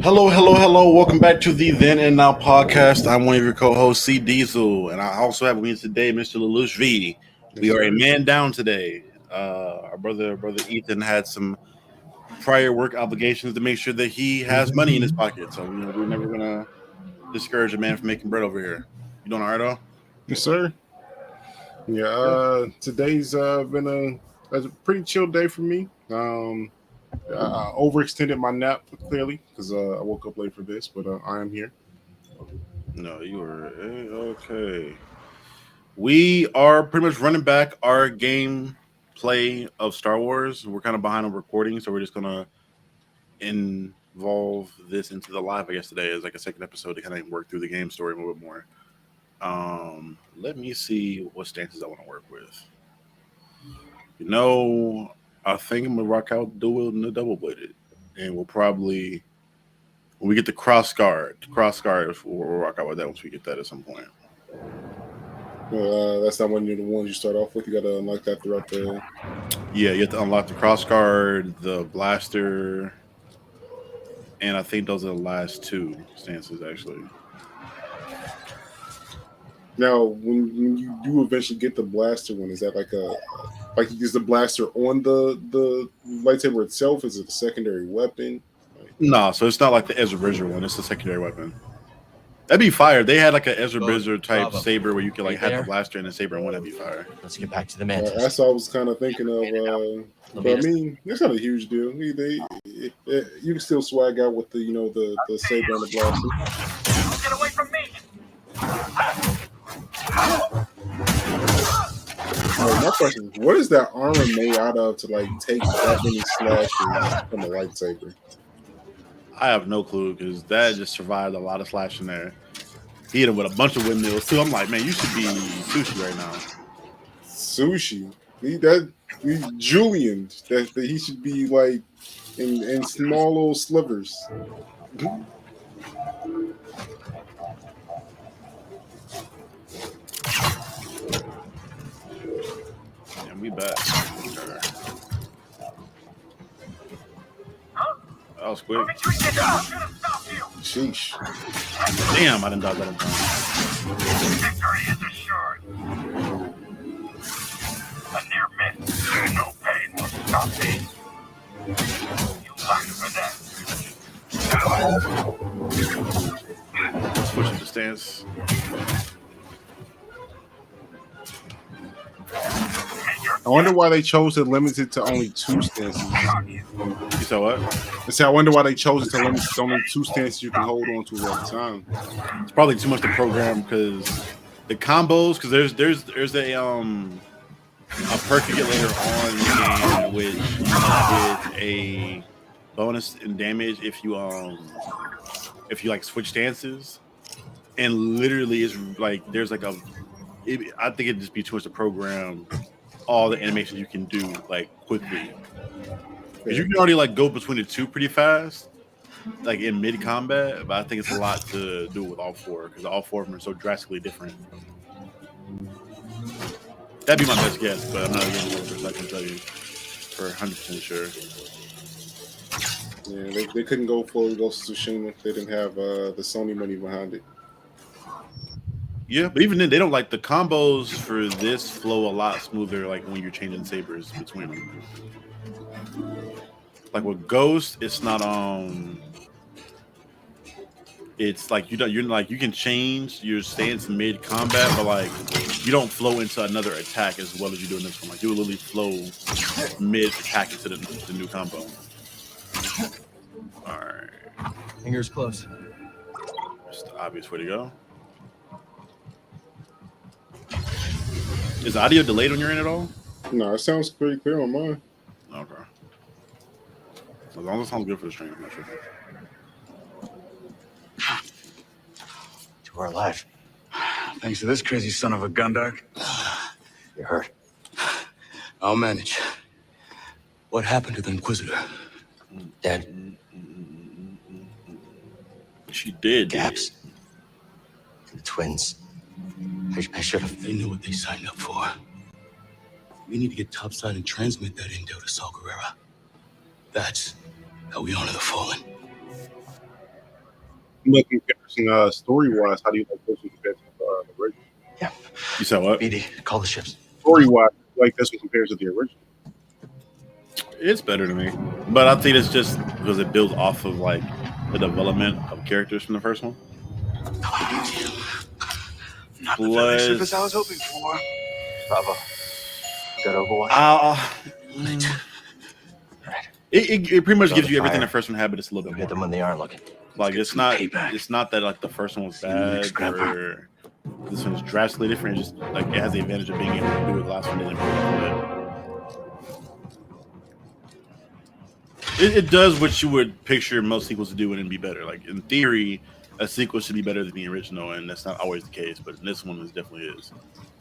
Hello, hello, hello. Welcome back to the Then and Now podcast. I'm one of your co-hosts, C Diesel, and I also have with me today Mr. Lelouch V. Yes, We are a sir. man down today. Our brother Ethan had some prior work obligations to make sure that he has money in his pocket. So we're never gonna discourage a man from making bread over here. You doing all right, though? Yes, sir. Yeah, today's been a pretty chill day for me. I overextended my nap clearly because I woke up late for this, but I am here. No, you were okay. We are pretty much running back our game play of Star Wars. We're kind of behind on recording, so we're just gonna involve this into the live, I guess, today as like a second episode to kind of work through the game story a little bit more. Let me see what stances I want to work with. You know, I think I'm gonna rock out dual double bladed, and we'll probably when we get the cross guard, we'll rock out with that once we get that at some point. That's not one of the ones you start off with. You got to unlock that throughout the. Yeah, you have to unlock the cross guard, the blaster, and I think those are the last two stances actually. Now, when you do eventually get the blaster one, is that like is the blaster on the lightsaber itself? Is it a secondary weapon? No, so it's not like the Ezra Bridger one. It's a secondary weapon. That'd be fire. They had like an Ezra Bridger type saber where you could like have the blaster and the saber in one. That'd be fire. Let's get back to the mantis. That's what I was kind of thinking of. But I mean, it's not a huge deal. You can still swag out with the saber and the blaster. Get away from me! My question is, what is that armor made out of to like take that many slashes from a lightsaber? I have no clue because that just survived a lot of slashing there. He hit him with a bunch of windmills too. I'm like, man, you should be sushi right now. Sushi? Julian. That he should be like in small little slivers. And we back. That was quick. Sheesh. Damn, I didn't dodge that in time. Victory is assured. A near miss. No pain will stop me. You lack for that. Switching the stance. I wonder why they chose to limit it to only two stances. You saw what? I said, I wonder why they chose it to limit it to only two stances you can hold on to at a time. It's probably too much to program because the combos. Because there's a perk you get later on in the game which is a bonus in damage if you like switch stances, and literally is like there's like I think it'd just be too much to program all the animations you can do like quickly. Because you can already like go between the two pretty fast, like in mid combat. But I think it's a lot to do with all four because all four of them are so drastically different. That'd be my best guess, but I'm not a game developer, so I can tell you for 100% sure. Yeah, they couldn't go full Ghost of Tsushima. They didn't have the Sony money behind it. Yeah, but even then, they don't like the combos for this flow a lot smoother. Like when you're changing sabers between them. Like with Ghost, it's not It's like you're like you can change your stance mid combat, but like you don't flow into another attack as well as you do in this one. Like you will literally flow mid attack into the new combo. All right, Fingers close. it's the obvious way to go. Is the audio delayed on your end at all? No, it sounds pretty clear on mine. Okay. As long as it sounds good for the stream, I'm not sure. To our life. Thanks to this crazy son of a gundark. You're hurt. I'll manage. What happened to the Inquisitor? Dead. She did. Gaps. The twins. I should have. They knew what they signed up for. We need to get topside and transmit that intel to Saw Gerrera. That's how we honor the fallen. But comparison, story-wise, how do you like this one compared to the original? Yeah. You said what? BD, call the ships. Story-wise, like this one compared to the original. It's better to me, but I think it's just because it builds off of like the development of characters from the first one. Not the very service I was hoping for. Bravo. Got Overwatch? Right. It pretty much Go gives to you everything fire. the first one had, but it's a little bit Hit them more. when they aren't looking. Like Let's get some payback. it's not that like the first one was See you next, bad Grandpa. or this one is drastically different. It's just like it has the advantage of being able to do what the last one didn't. It does what you would picture most sequels to do and be better. Like in theory, a sequel should be better than the original, and that's not always the case. But in this one, it definitely is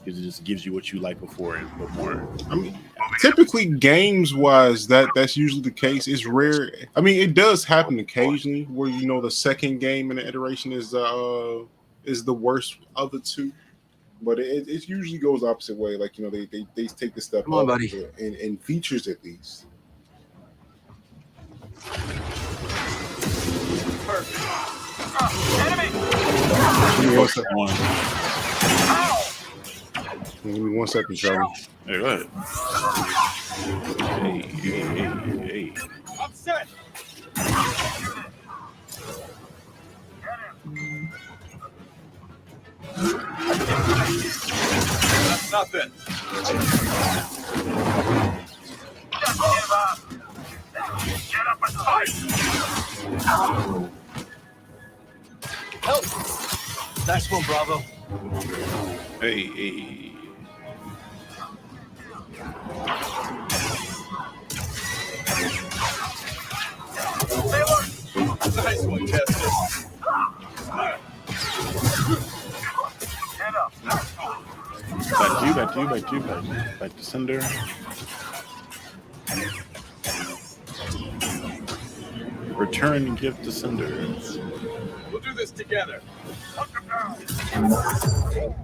because it just gives you what you like before and put more. I mean, typically games-wise, that's usually the case. It's rare. I mean, it does happen occasionally where the second game in the iteration is the worst of the two, but it usually goes opposite way. Like they take the step Come on, up buddy. in features at least. Give me one second, Charlie. Hey, go ahead. Hey. I'm set. That's nothing. Get up and fight. Help! Nice one, Bravo. Hey. Nice one, Chester. Get up. Back to sender. Return gift to sender. We'll do this together. Hunt them down.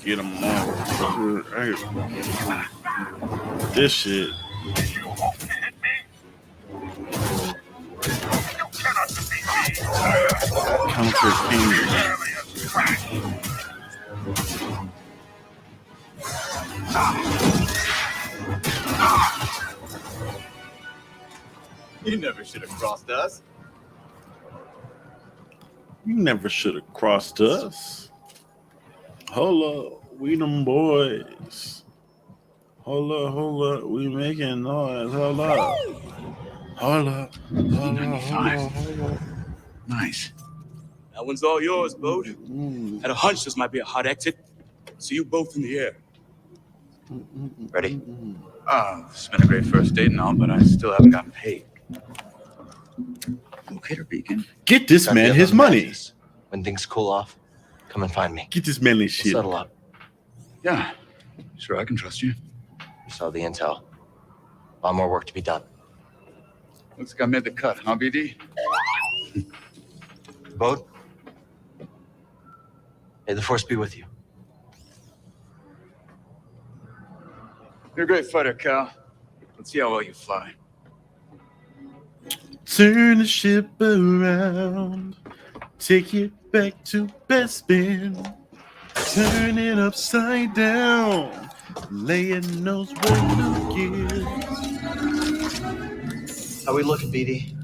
Get them all. Hey. This shit. You hope to hit me? You cannot defeat me. Counter King. You never should have crossed us. You never should have crossed us. Hold up, we them boys. Hold up, we making noise. Hold up. Nice. That one's all yours, Bode. Mm. Had a hunch this might be a hot exit. See you both in the air. Ready? It's been a great first date and all, but I still haven't gotten paid. Locator beacon. Get this Got man the his other money. matches. When things cool off, come and find me. Get this man his We'll shit. settle up. Yeah. Sure, I can trust you. You saw the intel. A lot more work to be done. Looks like I made the cut, huh, BD? Bode? May the force be with you. You're a great fighter, Cal. Let's see how well you fly. Turn the ship around. Take it back to Bespin. Turn it upside down. Leia knows what to give. How we looking, BD?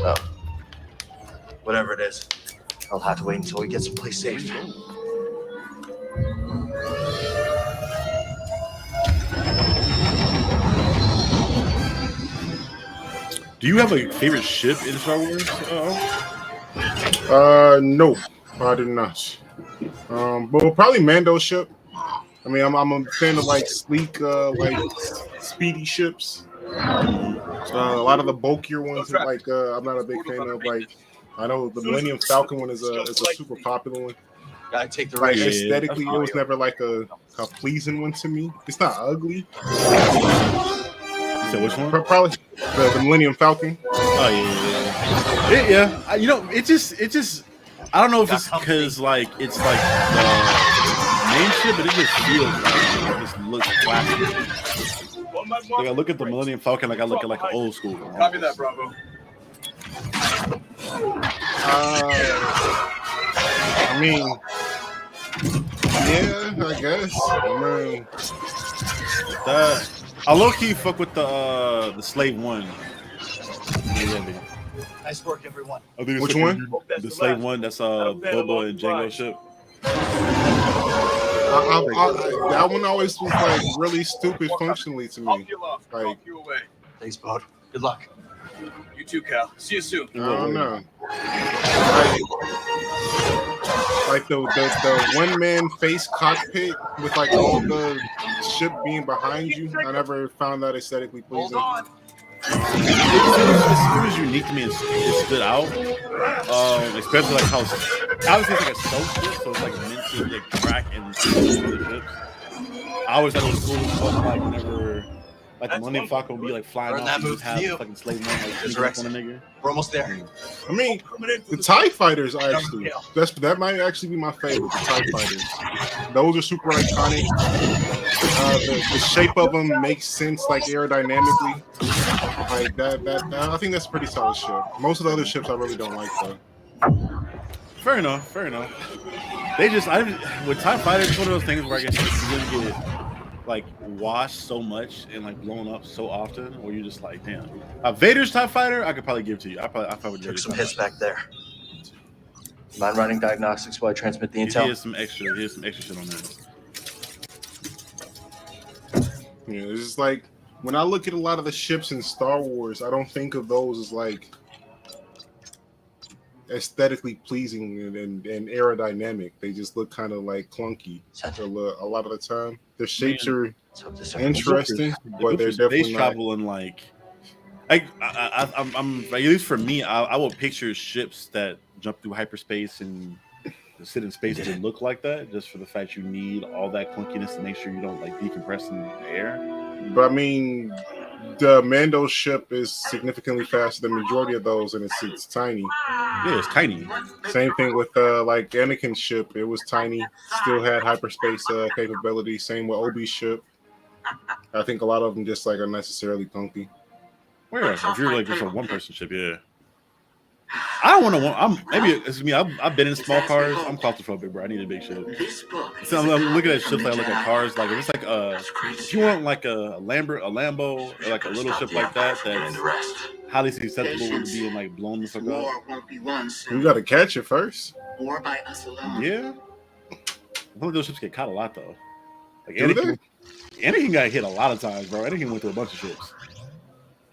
Oh. Whatever it is, I'll have to wait until we get someplace safe. Do you have a favorite ship in Star Wars? No, I do not. But probably Mando's ship. I mean, I'm a fan of like sleek, like speedy ships. A lot of the bulkier ones, like I'm not a big fan of. Like I know the Millennium Falcon one is a super popular one. Gotta take the Like risk. aesthetically, it was never like a pleasing one to me. It's not ugly. So which one? Probably the Millennium Falcon. Oh yeah. You know, it just I don't know if it's because like it's like the main ship, but it just feels like it just looks classic. Like I look at the Millennium Falcon, like I look at like old school. Copy that, Bravo. I mean, yeah, I guess. I mean, I low key fuck with the Slave One. Nice work, everyone. I think it's which like one? The Slave One. That's Boba and Jango ship. That one always was like really stupid functionally to I'll me. peel off. Like- I'll peel away. Thanks, bud. Good luck. You too, Cal. See you soon. I don't know. Like the one man face cockpit with like all the ship being behind you. I never found that aesthetically Hold pleasing. on. It was unique to me and it stood out. Especially like how obviously it's like a stealth ship, so it's like meant to like track and see other ships. I always thought it was cool as fuck, like whenever like the Millennium Falcon would be like flying Learn off that and move just have from you. fucking Slave One like sneak up on a nigga. We're almost there. I mean, the TIE fighters are actually that might actually be my favorite. The TIE fighters, those are super iconic. The shape of them makes sense, like aerodynamically. Like that. I think that's a pretty solid ship. Most of the other ships I really don't like though. Fair enough. With TIE Fighter, it's one of those things where I guess you really get like washed so much and like blown up so often, where you're just like, damn. Vader's TIE Fighter, I could probably give to you. I probably would Took give some you. hits back there. Mind running diagnostics while I transmit the He intel? has some extra shit on there. Yeah, it's just like when I look at a lot of the ships in Star Wars, I don't think of those as like aesthetically pleasing and aerodynamic. They just look kind of like clunky a lot of the time. Their shapes are Let's hope this interesting, but they're definitely space not. travel and like I'm at least for me, I will picture ships that jump through hyperspace and sit in space and look like that, just for the fact you need all that clunkiness to make sure you don't like decompress in the air. But I mean, the Mando ship is significantly faster than the majority of those, and it's tiny. Yeah, it's tiny. Same thing with like Anakin's ship. It was tiny, still had hyperspace capability. Same with Obi's ship. I think a lot of them just like unnecessarily clunky. Where if you're like just a one person ship, yeah. I don't want to. Maybe it's me. I've been in small cars. I'm claustrophobic, bro. I need a big ship. So I'm looking at ships. Like I look at cars. Like if it's like if you want like a Lambo, or like a little ship like that, that's highly susceptible to being like blown the fuck up. You got to catch it first. Or by us alone. Yeah. One of those ships get caught a lot though. Like Do Anakin got hit a lot of times, bro. Anakin went through a bunch of ships.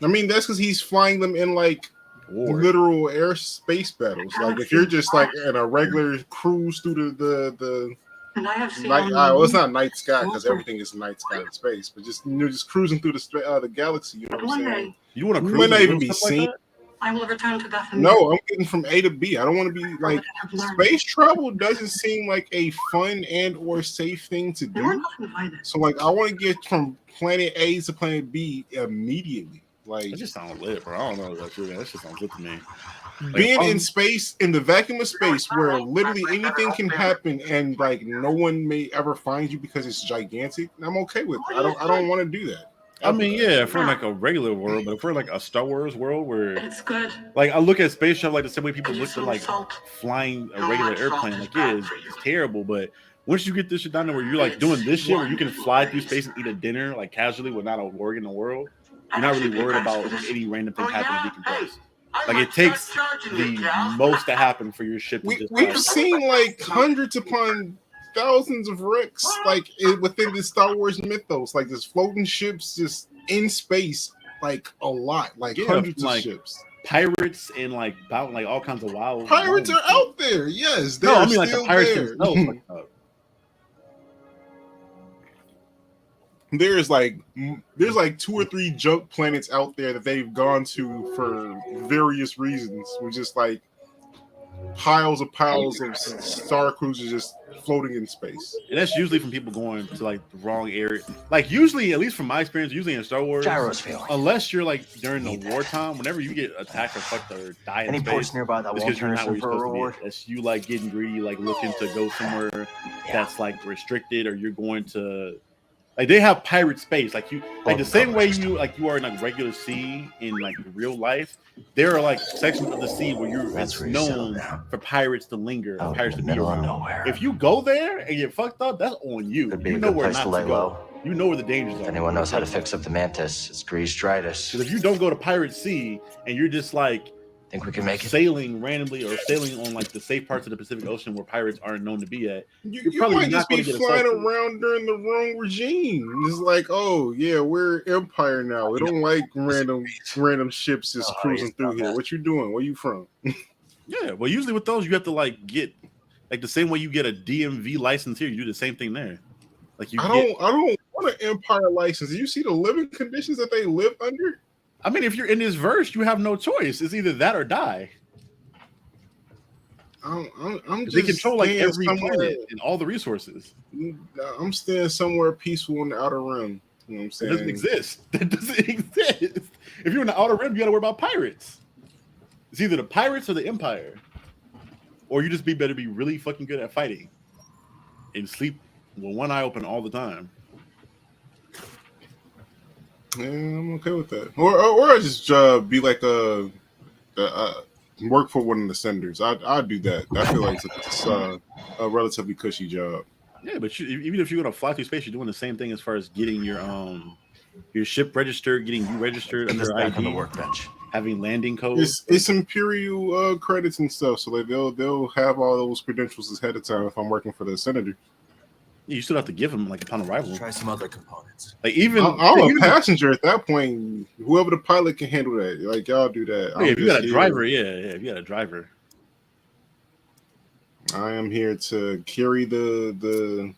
I mean, that's because he's flying them in like literal airspace battles. Like if you're just like in a regular cruise through the And I have seen night, well, it's not night sky because everything is night sky in space, but just just cruising through the galaxy. You know what I'm one saying? day You want to You cruise? might not and even do be stuff like seen. that? I will return to Bethany. No, I'm getting from A to B. I don't want to be like Have learned. space travel doesn't seem like a fun and or safe thing to You were do. not invited. So like I want to get from planet A to planet B immediately. Like That just sounds lit, bro. I don't know about you. That just sounds lit to me. being in space, in the vacuum of space, where literally anything can happen and like no one may ever find you because it's gigantic. I'm okay with it. I don't want to do that. I mean, yeah, if we're in like a regular world, but if we're in like a Star Wars world where, It's good. like, I look at space travel like the same way people look at like flying a regular airplane. Like, yeah, it's terrible, but once you get this shit down there where you're like doing this shit where you can fly through space and eat a dinner like casually without a worry in the world, you're not really worried about any random thing happening to decompress. Like, it takes the most to happen for your ship to just We've seen like hundreds upon thousands of wrecks like within the Star Wars mythos, like there's floating ships just in space, like a lot, like hundreds of ships. Pirates and like about like all kinds of wild Pirates are out there, yes. No, I mean still like the pirates there. themselves. Like, there's like 2 or 3 junk planets out there that they've gone to for various reasons. We're just like piles of Star Cruisers just floating in space. And that's usually from people going to like the wrong area. Like usually, at least from my experience, usually in Star Wars, Gyros feeling. unless you're like during the Need that. wartime, whenever you get attacked or fucked or die in Any space, ports nearby that it's won't because you're turn not us where in you're for a supposed to reward? be. That's you like getting greedy, like looking to go somewhere that's like restricted, or you're going to like they have pirate space, like you like the same way you are in like regular sea in like real life. There are like sections of the sea where That's it's where you settle known down. for pirates to linger, Out pirates in to the be middle of around. nowhere. If you go there and get fucked up, that's on you. Could be You a know good where place not to to lay go. low. You know where the dangers are. Anyone knows how to fix up the Mantis? It's grease-dritis. Because if you don't go to Pirate Sea and you're just like Think we can make it? sailing randomly or sailing on like the safe parts of the Pacific Ocean where pirates aren't known to be at, You probably might not just be gonna get flying assaulted. around during the wrong regime. It's like, oh yeah, we're Empire now. We don't like random ships just cruising through here. What you doing? Where you from? Yeah, well, usually with those, you have to like get like the same way you get a DMV license here. You do the same thing there. Like you, I don't want an Empire license. Do you see the living conditions that they live under? I mean, if you're in this verse, you have no choice. It's either that or die. I'm just They control like staying every somewhere- planet and all the resources. I'm staying somewhere peaceful in the outer rim. You know what I'm It saying? doesn't exist. That doesn't exist. If you're in the outer rim, you got to worry about pirates. It's either the pirates or the Empire, or you just better be really fucking good at fighting and sleep with one eye open all the time. Yeah, I'm okay with that. Or I just be like work for one of the senators. I'd do that. I feel like it's a relatively cushy job. Yeah, but even if you're gonna fly through space, you're doing the same thing as far as getting your ship registered, getting you registered under Back on the ID, workbench. having landing codes. It's Imperial credits and stuff, so like they'll have all those credentials ahead of time if I'm working for the senator. You still have to give them like upon arrival. Try some other components. Like even I'm even a passenger at that point. Whoever the pilot can handle that, like y'all do that. yeah, if you got a driver, if you got a driver. I am here to carry the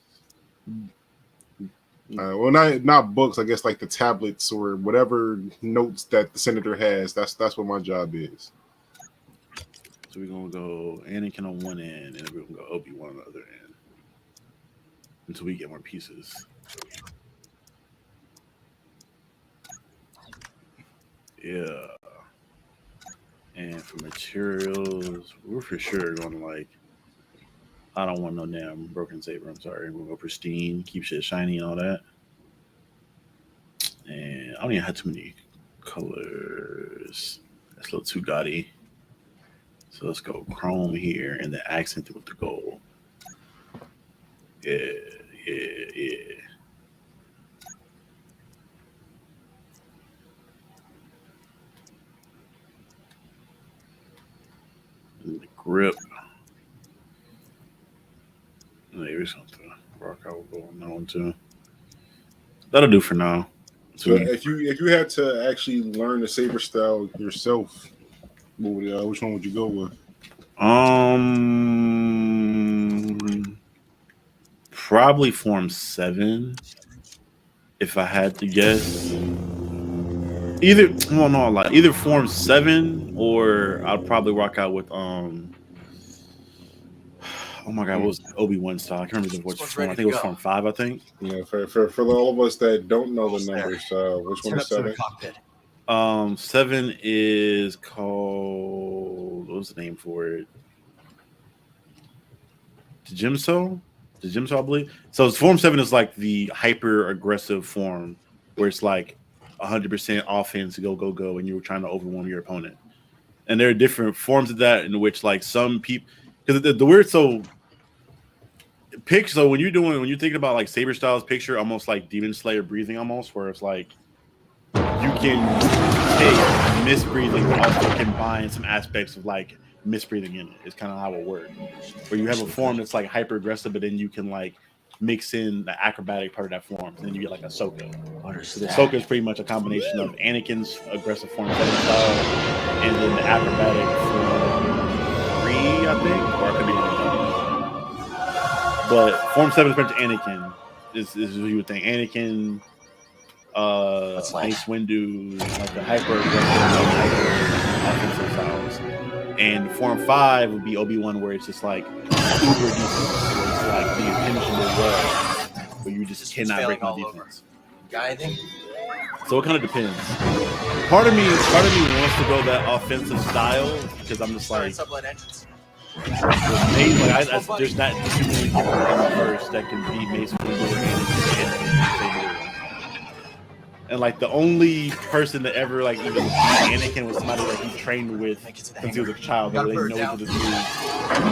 well, not books. I guess like the tablets or whatever notes that the senator has. That's what my job is. So we're gonna go Anakin on one end, and then we're gonna go Obi-Wan on the other end until we get more pieces. Yeah. And for materials, we're for sure going to like. I don't want no damn broken saber. I'm sorry. We'll go pristine, keep shit shiny and all that. And I don't even have too many colors. That's a little too gaudy. So let's go chrome here and then accent it with the gold. Yeah. And the grip. Maybe something. Rock out will go on that one too. That'll do for now. So if you had to actually learn the saber style yourself, which one would you go with? Probably Form 7, if I had to guess. Either Form 7 or I'd probably rock out with oh my god, what was Obi-Wan style? I can't remember which form. I think it was Form 5, I think. Yeah, for all of us that don't know the numbers, which one is 7? Cockpit. 7 is called, what was the name for it? Jimso, I believe. So Form 7 is like the hyper aggressive form where it's like 100% offense, go, and you're trying to overwhelm your opponent. And there are different forms of that in which like some people, because the weird so when you're thinking about like saber styles, picture almost like Demon Slayer breathing almost, where it's like you can take misbreathing but also combine some aspects of like misbreathing in it. It's kind of how it works. Where you have a form that's like hyper aggressive, but then you can like mix in the acrobatic part of that form, and then you get like Ahsoka. So the Ahsoka is pretty much a combination of Anakin's aggressive form 7 style, and then the acrobatic form 3, I think, or it could be one of those. But Form 7 is pretty much Anakin. Is what you would think. Anakin, Mace Windu, like the hyper aggressive, hyper offensive styles. And Form 5 would be Obi-Wan, where it's just like uber defense, where it's like the impenetrable wall, where you just cannot break my defense. Got anything? So it kind of depends. Part of me wants to go that offensive style because I'm just like, Sublet entrance. there's not too many people in the verse that can beat Mace Windu and like the only person that ever like even beat Anakin was somebody that he trained with since he was a child. That they know to the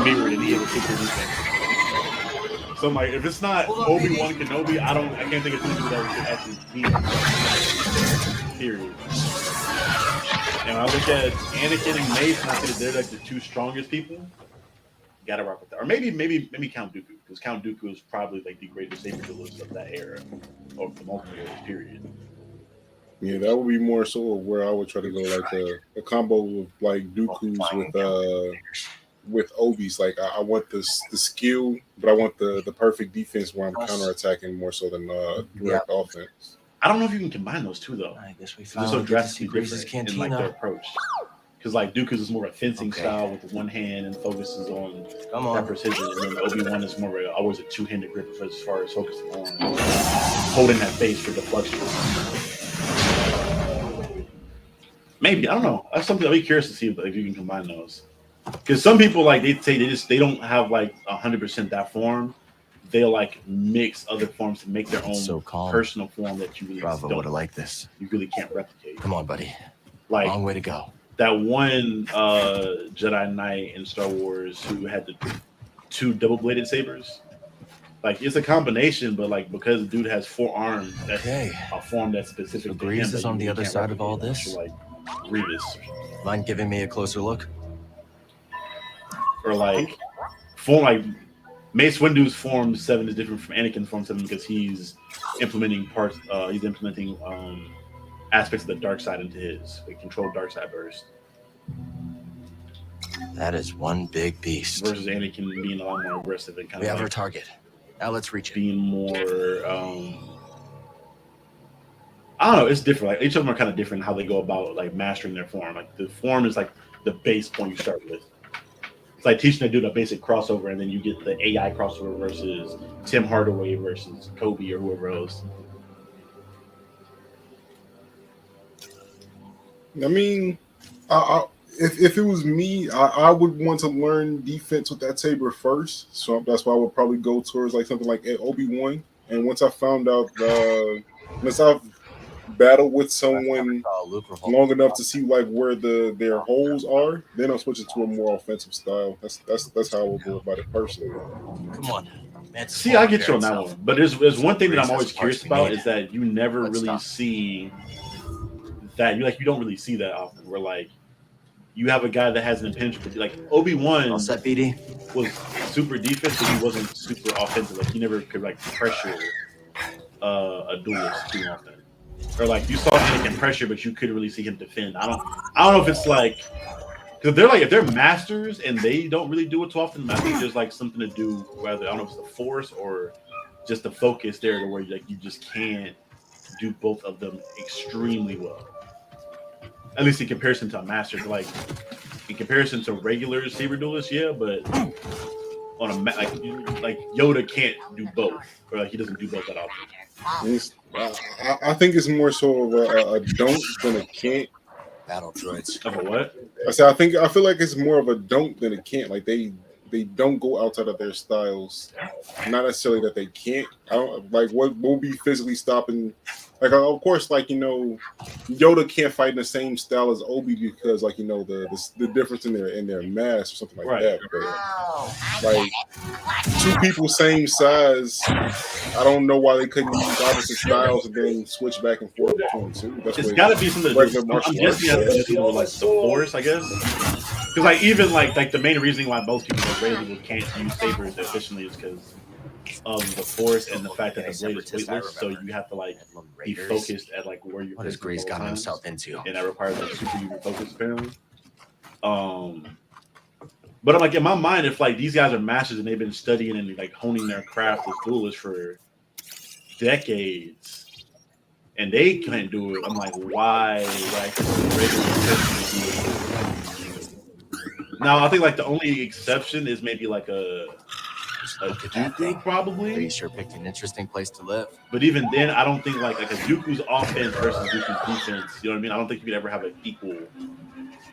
mirror and he able to take the defense. So I'm like, if it's not Obi-Wan Kenobi, I can't think of two people that could actually beat him. Period. And when I look at Anakin and Mace, and I think they're like the two strongest people. Gotta rock with that, or maybe Count Dooku, because Count Dooku is probably like the greatest saber duelist of that era, or the multiple eras, period. Yeah, that would be more so where I would try to go like a combo of like Dooku's with Obi's. Like I want the skill, but I want the perfect defense where I'm counterattacking more so than direct offense. I don't know if you can combine those two though. I guess we They're found so drastically Grace's different in cantina. like their approach. Because like Dooku's is more of a fencing style with one hand and focuses on that precision, and then Obi-Wan is more of always a two-handed grip as far as focusing on holding that base for deflection. Maybe, I don't know. That's something I'll be curious to see if you can combine those. Because some people like they say they don't have like 100% that form. They'll like mix other forms to make their own personal form that you really Bravo would have liked this. You really can't replicate. Come on, buddy. Like long way to go. That one Jedi Knight in Star Wars who had the two double-bladed sabers. Like it's a combination, but like because the dude has 4 arms, that's a form that's specific. So Grease is on the other side of all this. Like Grievous. Mind giving me a closer look? Or like form like Mace Windu's Form 7 is different from Anakin's Form 7 because he's implementing parts. He's implementing aspects of the dark side into his controlled dark side burst. That is one big beast. Versus Anakin being a lot more aggressive and kind we of have our target. Now let's reach being more. I don't know. It's different. Like each of them are kind of different how they go about like mastering their form. Like the form is like the base point you start with. It's like teaching a dude a basic crossover, and then you get the AI crossover versus Tim Hardaway versus Kobe or whoever else. I mean, if it was me, I would want to learn defense with that saber first. So that's why I would probably go towards like something like Obi-Wan. And once I found out, once I've battled with someone long enough to see like where their holes are, then I'll switch it to a more offensive style. That's how I would go about it personally. Come on. See, I get you on that one. But there's one thing that I'm always curious about is that you never really see that you don't really see that often. Where like you have a guy that has an impenetrable, like Obi-Wan was super defensive, but he wasn't super offensive. Like he never could like pressure a duelist too often. Or like you saw Anakin pressure, but you couldn't really see him defend. I don't know if it's like because if they're masters and they don't really do it too often. I think there's like something to do whether I don't know if it's the force or just the focus there to where like you just can't do both of them extremely well. At least in comparison to a master, like in comparison to regular saber duelists, yeah, but on a like Yoda can't do both, or like he doesn't do both that often. I think it's more so of a don't than a can't. Battle droids. Of a what? I feel like it's more of a don't than a can't. Like they don't go outside of their styles. Not necessarily that they can't. I don't like what will be physically stopping. Like of course, like Yoda can't fight in the same style as Obi because like the difference in their mass or something like that. But like 2 people same size, I don't know why they couldn't use opposite styles and then switch back and forth between 2. It's got to be something. I'm guessing it has to do with like the force, I guess. Because like even like the main reason why most people can't use sabers efficiently is because of the force and the fact that the blade is weightless, so you have to like be focused at like where you're. What has Grease gotten himself into? And that requires like super human focus apparently. But I'm like in my mind, if like these guys are masters and they've been studying and like honing their craft as duelists for decades, and they can't do it, I'm like, why like regular person Now I think like the only exception is maybe like a Dooku probably. You sure picked an interesting place to live. But even then, I don't think like a Dooku's offense versus Dooku's defense. You know what I mean? I don't think you could ever have an equal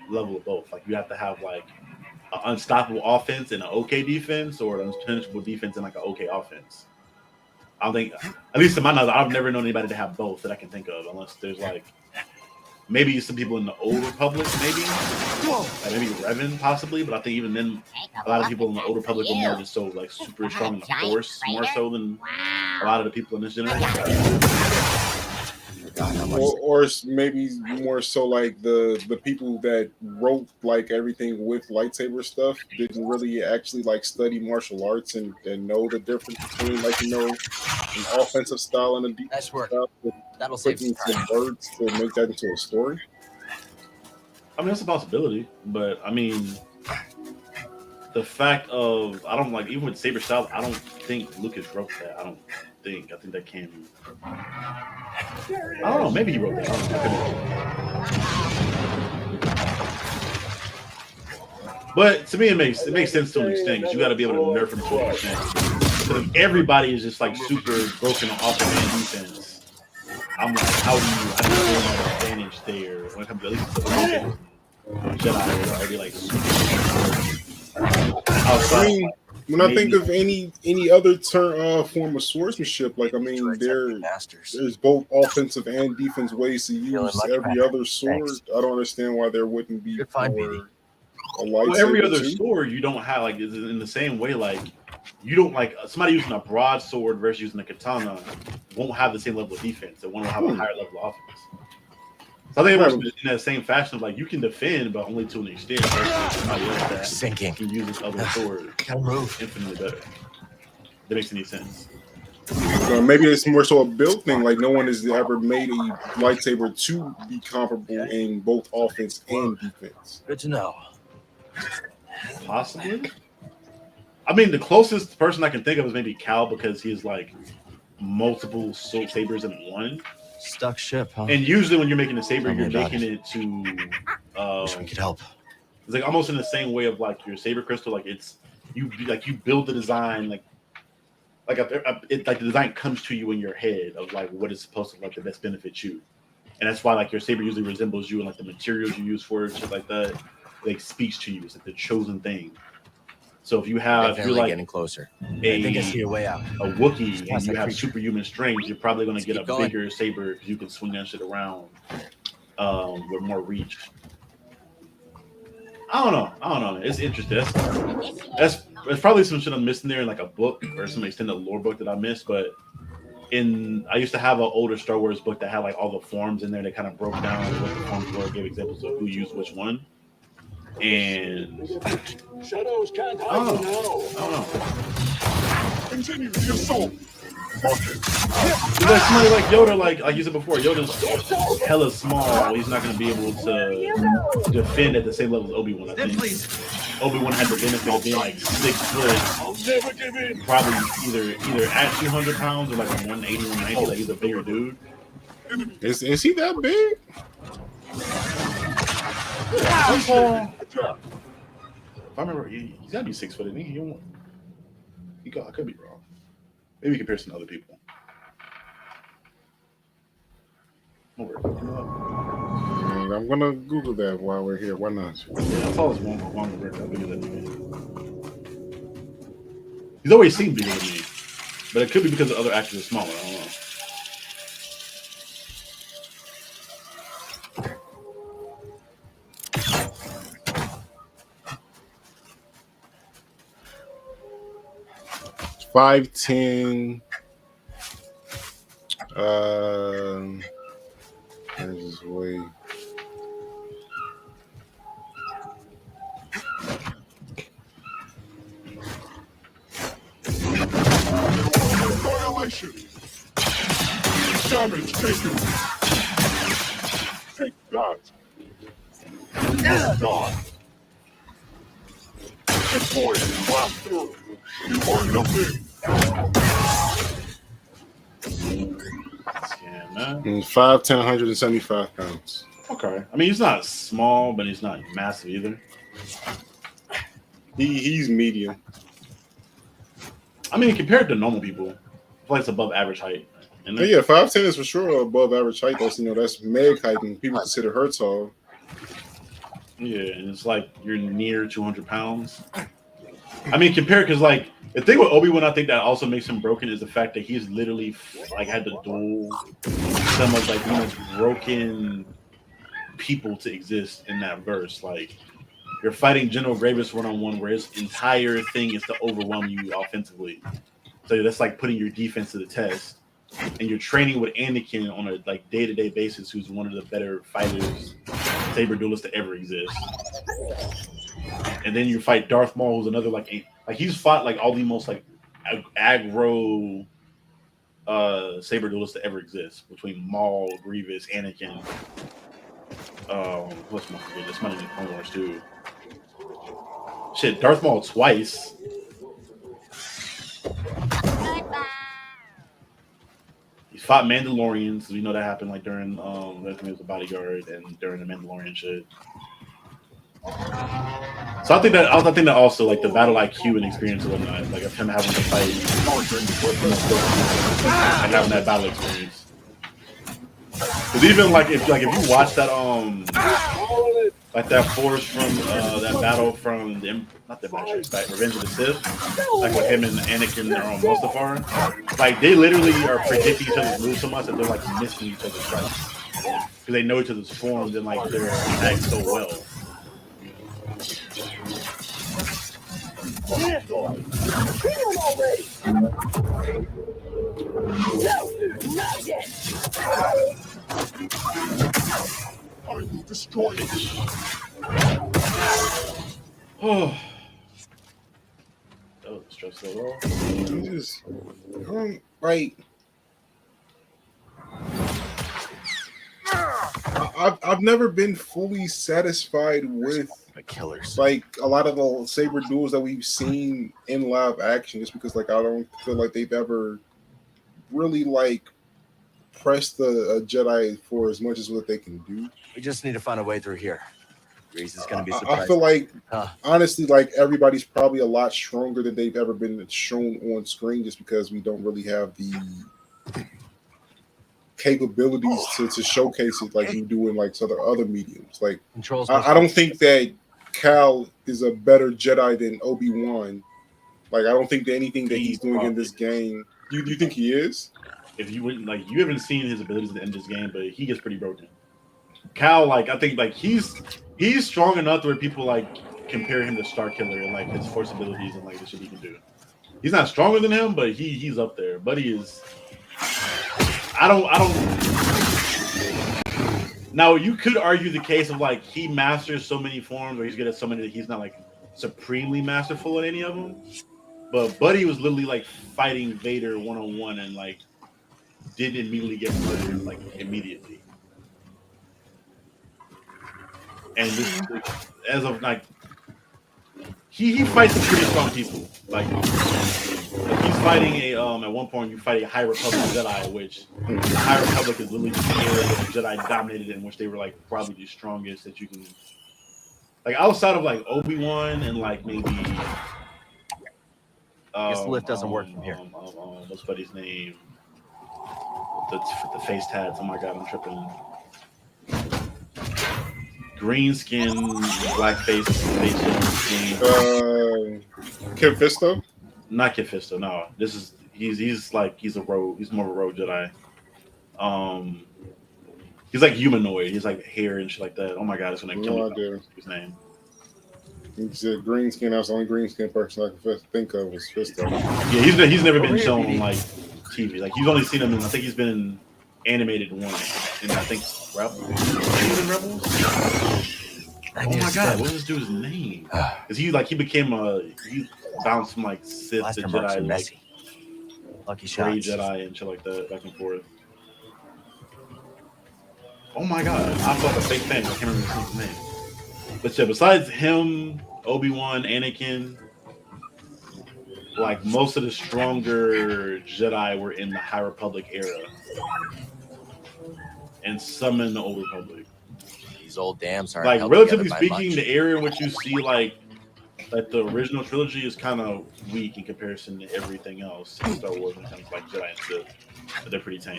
level of both. Like you have to have like an unstoppable offense and an okay defense, or an unpenetrable defense and like an okay offense. I don't think, at least to my knowledge, I've never known anybody to have both that I can think of, unless there's like maybe some people in the Old Republic, maybe Revan possibly. But I think even then, a lot of people in the Old Republic were more just so like super strong in the Force, more so than a lot of the people in this generation. Or maybe more so like the people that wrote like everything with lightsaber stuff didn't really actually like study martial arts and know the difference between like an offensive style and a defensive style. That'll save Putting some some words to make that into a story. I mean, that's a possibility, but I mean, the fact of I don't like even with saber style, I don't think Lucas wrote that. I think that came. I don't know. Maybe he wrote that. But to me, it makes sense to an extent because you got to be able to nerf him to an extent. So if everybody is just like super broken on offense and defense, I'm like, how do you gain an advantage there when it comes to at least the Jedi are already like super. I mean, when I think of any other form of swordsmanship, like I mean, there's both offensive and defense ways to use every other sword. I don't understand why there wouldn't be a lightsaber. Well, every other sword you don't have like is in the same way. Like you don't like somebody using a broadsword versus using a katana won't have the same level of defense, and one will have a higher level of offense. So I think it works in that same fashion of like you can defend, but only to an extent. Somebody else that sinking can use this other sword infinitely better. That makes any sense. Maybe it's more so a build thing. Like no one has ever made a lightsaber to be comparable in both offense and defense. Good to know. Possibly. I mean, the closest person I can think of is maybe Cal because he has like multiple sabers in one. Stuck ship, huh? And usually when you're making a saber, you're making it to wish we could help. It's like almost in the same way of like your saber crystal, like it's you build the design like the design comes to you in your head of like what is supposed to like the best benefit you. And that's why like your saber usually resembles you and like the materials you use for it, shit like that, like speaks to you. It's like the chosen thing. So if you have, if you're like getting closer, I think I see a way out. A Wookiee and you have superhuman strength, you're probably going to get a bigger saber because you can swing that shit around with more reach. I don't know. It's interesting. That's probably some shit I'm missing there in like a book or some extended lore book that I missed. But I used to have an older Star Wars book that had like all the forms in there that kind of broke down what the forms were, gave examples of who used which one. And Shadows can't I don't hide know. Continue your soul. It's like somebody like Yoda, like I used it before. Yoda's hella small. He's not going to be able to defend at the same level as Obi-Wan. I think Obi-Wan had the benefit of being like 6 foot, probably either at 200 pounds or like 180, 190. Like he's a bigger dude. Is he that big? If I remember, he's got to be 6 foot, isn't he? I could be wrong. Maybe comparison to other people. I'm gonna Google that while we're here. Why not? Yeah, I saw this one video that he made. He's always seemed bigger than me, but it could be because the other actors are smaller. I don't know. 5'10". There's his weight. Violation. Damage taken. Take that. God. This boy is laughter. You are nothing. Yeah, man. 5'10", 175 pounds. Okay. I mean, he's not small, but he's not massive either. He's medium. I mean, compared to normal people, I feel like it's above average height. And Yeah, 5'10" is for sure above average height. That's Meg height, and people consider her tall. yeah, and it's like you're near 200 pounds. I mean, compared because like the thing with Obi-Wan, I think that also makes him broken is the fact that he's literally like had to duel some of like the most broken people to exist in that verse. Like you're fighting General Grievous one-on-one, where his entire thing is to overwhelm you offensively. So that's like putting your defense to the test. And you're training with Anakin on a like day-to-day basis, who's one of the better fighters, saber duelists to ever exist. And then you fight Darth Maul, who's another like he's fought like all the most like aggro saber duelists to ever exist, between Maul, Grievous, Anakin. What's my favorite? This might be Clone Wars too. Shit, Darth Maul twice. He's fought Mandalorians. We know that happened like during I think it was the Bodyguard and during the Mandalorian shit. So I think that also like the battle IQ and experience and whatnot, like of him having to fight and having that battle experience. Because even like if you watch that like that force from that battle from not the Matrix, like Revenge of the Sith, like with him and Anakin are on Mustafar, like they literally are predicting each other's moves so much that they're like missing each other's strikes because they know each other's forms and like they're act so well. Not yet. I will destroy it. Oh, that was stressful. Just, like, I've never been fully satisfied with The killers. like a lot of the saber duels that we've seen in live action, just because like I don't feel like they've ever really like pressed a Jedi for as much as what they can do. We just need to find a way through here. Reese is going to be surprised. I feel like, Huh. honestly, like everybody's probably a lot stronger than they've ever been shown on screen, just because we don't really have the capabilities to showcase it like you do in like other mediums. Like, Controls. I don't think that Cal is a better Jedi than Obi-Wan. Like, I don't think that anything that he's doing in this game. You think he is? If you wouldn't like, you haven't seen his abilities at the end of this game, but he gets pretty broken. Cal, like, I think like he's strong enough where people like compare him to Star Killer and like his force abilities and like the shit he can do. He's not stronger than him, but he's up there. Buddy is. I don't. Now you could argue the case of like he masters so many forms, or he's good at so many that he's not like supremely masterful at any of them. But Buddy was literally like fighting Vader one-on-one and like didn't immediately get murdered like immediately. And this, as of like, he fights some pretty strong people. Like he's fighting a at one point you fight a High Republic Jedi, which the High Republic is literally just an area that the Jedi dominated, in which they were like probably the strongest that you can. Like outside of like Obi-Wan and like maybe. Guess the lift doesn't work from here. What's Buddy's name? The face tats. Oh my god, I'm tripping. Green skin, black face skin. Kid Fisto? Not Kid Fisto. No, this is he's a rogue. He's more of a rogue Jedi. He's like humanoid. He's like hair and shit like that. Oh my god, it's gonna kill me. His name. He said green skin. That's the only green skin person I can think of was Fisto. Yeah, he's never been shown on like TV. Like you've only seen him in. I think he's been in animated one, and I think Rebels. Oh my god, what was this dude's name? Because he became he bounced from like Sith to Jedi, like Lucky Gray shots. Jedi and shit like that, back and forth. Oh my god, I felt a fake fan. I can't remember his name. But yeah, besides him, Obi-Wan, Anakin, like most of the stronger Jedi were in the High Republic era, and some in the Old Republic. These old dams aren't Like held relatively together by speaking, much. the area in which you see like Like the original trilogy is kind of weak in comparison to everything else in Star Wars when it comes to like Jedi and Sith. But they're pretty tame.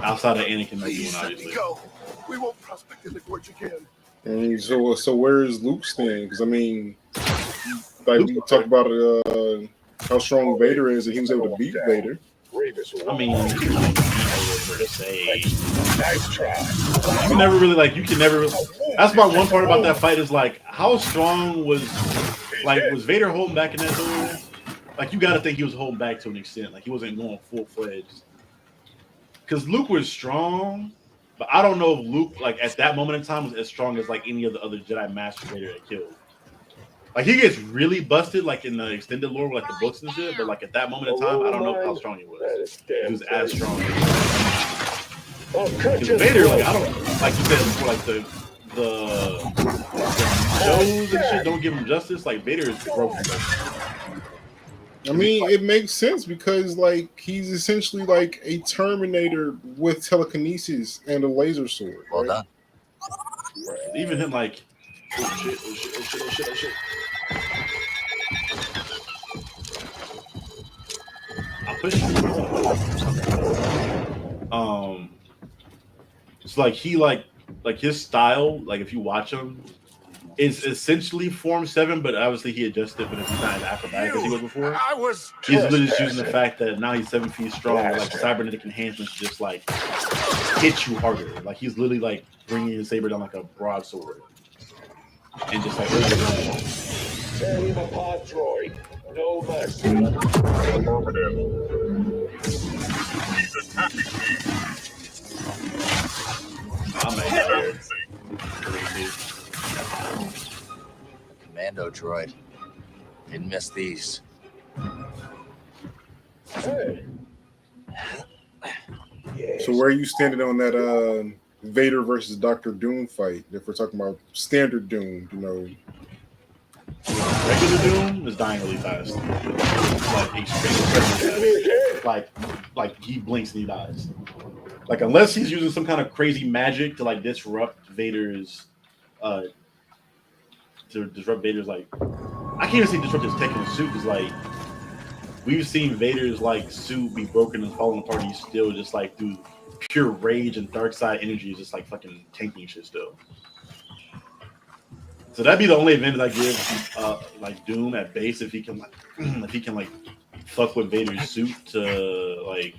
Outside of Anakin and Obi-Wan, obviously. Go. We won't prospect in the gorge again. And so where is Luke stand? Because I mean, like we talked about how strong Vader is, and he was able to beat Vader. I mean, Nice try. you can never really like. You can never. That's my one part about that fight is like how strong was Vader holding back in that duel? Like you got to think he was holding back to an extent. Like he wasn't going full fledged. Because Luke was strong, but I don't know if Luke like at that moment in time was as strong as like any of the other Jedi Master Vader had killed. Like he gets really busted like in the extended lore with like the books and shit, but like at that moment in time, I don't know how strong he was. He was as strong. Because Vader, like I don't like you said before, like the shows and shit don't give him justice. Like Vader is broken. I mean, it makes sense because like he's essentially like a Terminator with telekinesis and a laser sword. Well Right? done. Right. Even him like oh shit, oh shit, oh shit, oh shit, oh shit. I'll push you. It's like he like his style, like if you watch him, is essentially Form 7, but obviously he adjusted, but if he's not as acrobatic as he was before. I was He's literally just using the fact that now he's 7 feet strong with like cybernetic enhancements to just like hit you harder. Like he's literally like bringing his saber down like a broadsword. And just like tear him apart, droid. No mercy. He's attacking me. I'm a Commando droid. Didn't miss these. So where are you standing on that Vader versus Doctor Doom fight? If we're talking about standard Doom, you know. regular Doom is dying really fast. Like extremely fast. Like he blinks and he dies. Like unless he's using some kind of crazy magic to like disrupt Vader's like I can't even say disrupt his tech in his suit because like we've seen Vader's like suit be broken and falling apart. He's still just like through pure rage and dark side energy is just like fucking tanking shit still. So that'd be the only event that I give like Doom at base if he can like fuck with Vader's suit to like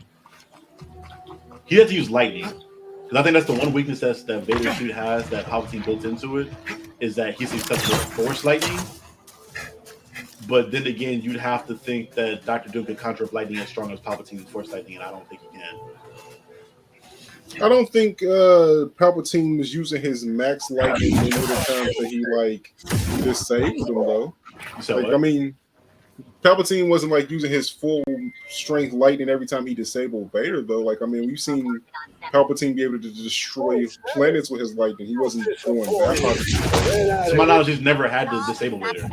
he has to use lightning. Because I think that's the one weakness that Vader's suit has that Palpatine built into it is that he's susceptible to Force lightning. But then again, you'd have to think that Dr. Doom could conjure up lightning as strong as Palpatine's Force lightning, and I don't think he can. I don't think Palpatine was using his max lightning in the times that he like disabled him though. So Like, I mean, Palpatine wasn't like using his full strength lightning every time he disabled Vader though. Like, I mean, we've seen Palpatine be able to destroy planets with his lightning. He wasn't going that much. to my knowledge, he's never had to disable Vader.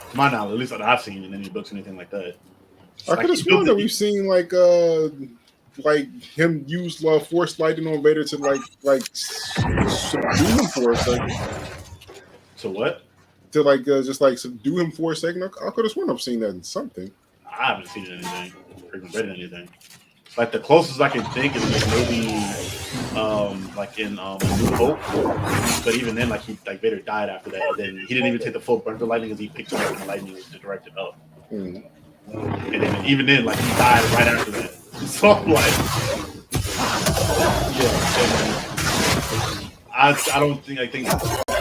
To my knowledge, at least that I've seen in any books or anything like that. I could have sworn that we've seen like him use Force lightning on Vader to like subdue him for a second. So what? To like just like subdue him for a second. I could have sworn I've seen that in something. I haven't seen anything or even read anything. Like the closest I can think is like maybe like in New Hope, but even then like Vader died after that. And then he didn't even take the full brunt of the lightning because he picked it up and the lightning was directed up. Mm. And then even then like he died right after that. So I'm like, yeah. I don't think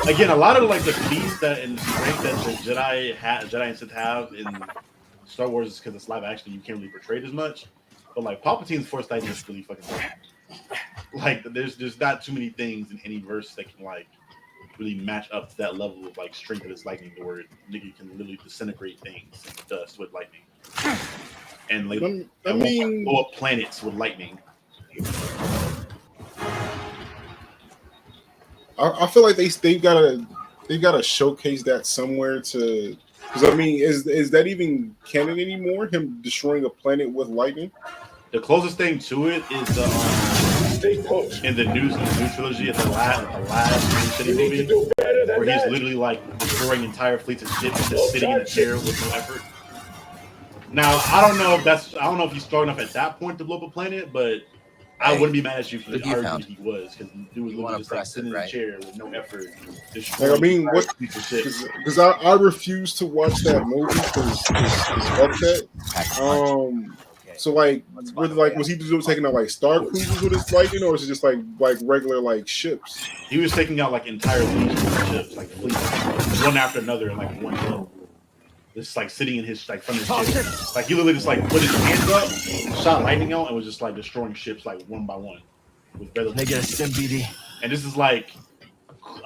again a lot of like the feats that and strength that the Jedi and Sith have in Star Wars is because it's live action. You can't really portray it as much. But like Palpatine's Force lightning is really fucking cool. Like there's not too many things in any verse that can like really match up to that level of like strength of his lightning where nigga can literally disintegrate things and dust with lightning. And like blow up planets with lightning. I feel like they gotta showcase that somewhere to because I mean is that even canon anymore? Him destroying a planet with lightning? The closest thing to it is in the new trilogy at the last City movie. where he's literally like destroying entire fleets of ships, just sitting in a chair with no effort. Now I don't know if he's strong enough at that point to blow up a planet, but I wouldn't be mad at you if you argued he was, because dude was literally just like sitting in a chair with no effort. Like, I mean, what? Because I refuse to watch that movie because of that. So like, was he just taking out like star cruisers with his lightning, or was it just like regular like ships? He was taking out like entire legions of ships, like fleets, one after another in like one go. Just like sitting in his like front of his chair, like he literally just like put his hands up, shot lightning out, and was just like destroying ships like one by one. With Negative sim BD. And this is like,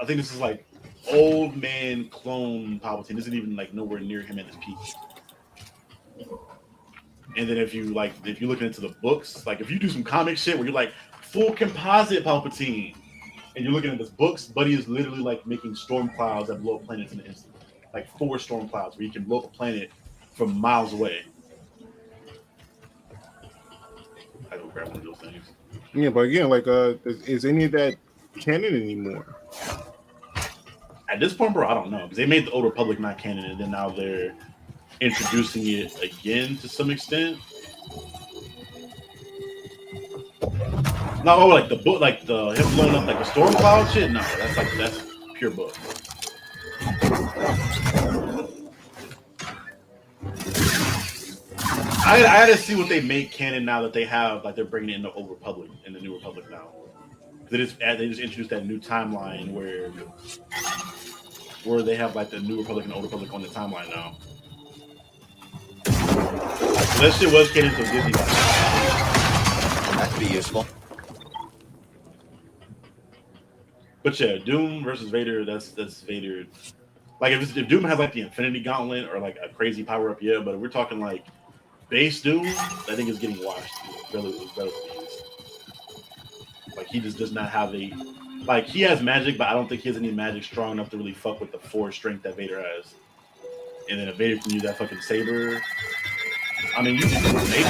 I think this is like old man clone Palpatine. This isn't even like nowhere near him at his peak. And then if you look into the books, like if you do some comic shit where you're like full composite Palpatine, and you're looking at this books, Buddy is literally like making storm clouds that blow up planets in an instant. Like 4 storm clouds where you can blow up a planet from miles away. I go grab one of those things. Yeah, but again, like, is any of that canon anymore? At this point, bro, I don't know, because they made the Old Republic not canon, and then now they're introducing it again to some extent. No, like the book, like the him blowing up like the storm cloud shit. No, that's pure book. I had to see what they make canon now that they have, like they're bringing it in the Old Republic, in the New Republic now. They just introduced that new timeline where they have like the New Republic and Old Republic on the timeline now. So that shit was canon to Disney. That could be useful. But yeah, Doom versus Vader, that's Vader. Like if Doom has like the Infinity Gauntlet or like a crazy power up, yeah. But if we're talking like base Doom, I think it's getting washed. Relatively easy. Like he just does not have he has magic, but I don't think he has any magic strong enough to really fuck with the 4 strength that Vader has. And then if Vader can use that fucking saber, I mean, you can maybe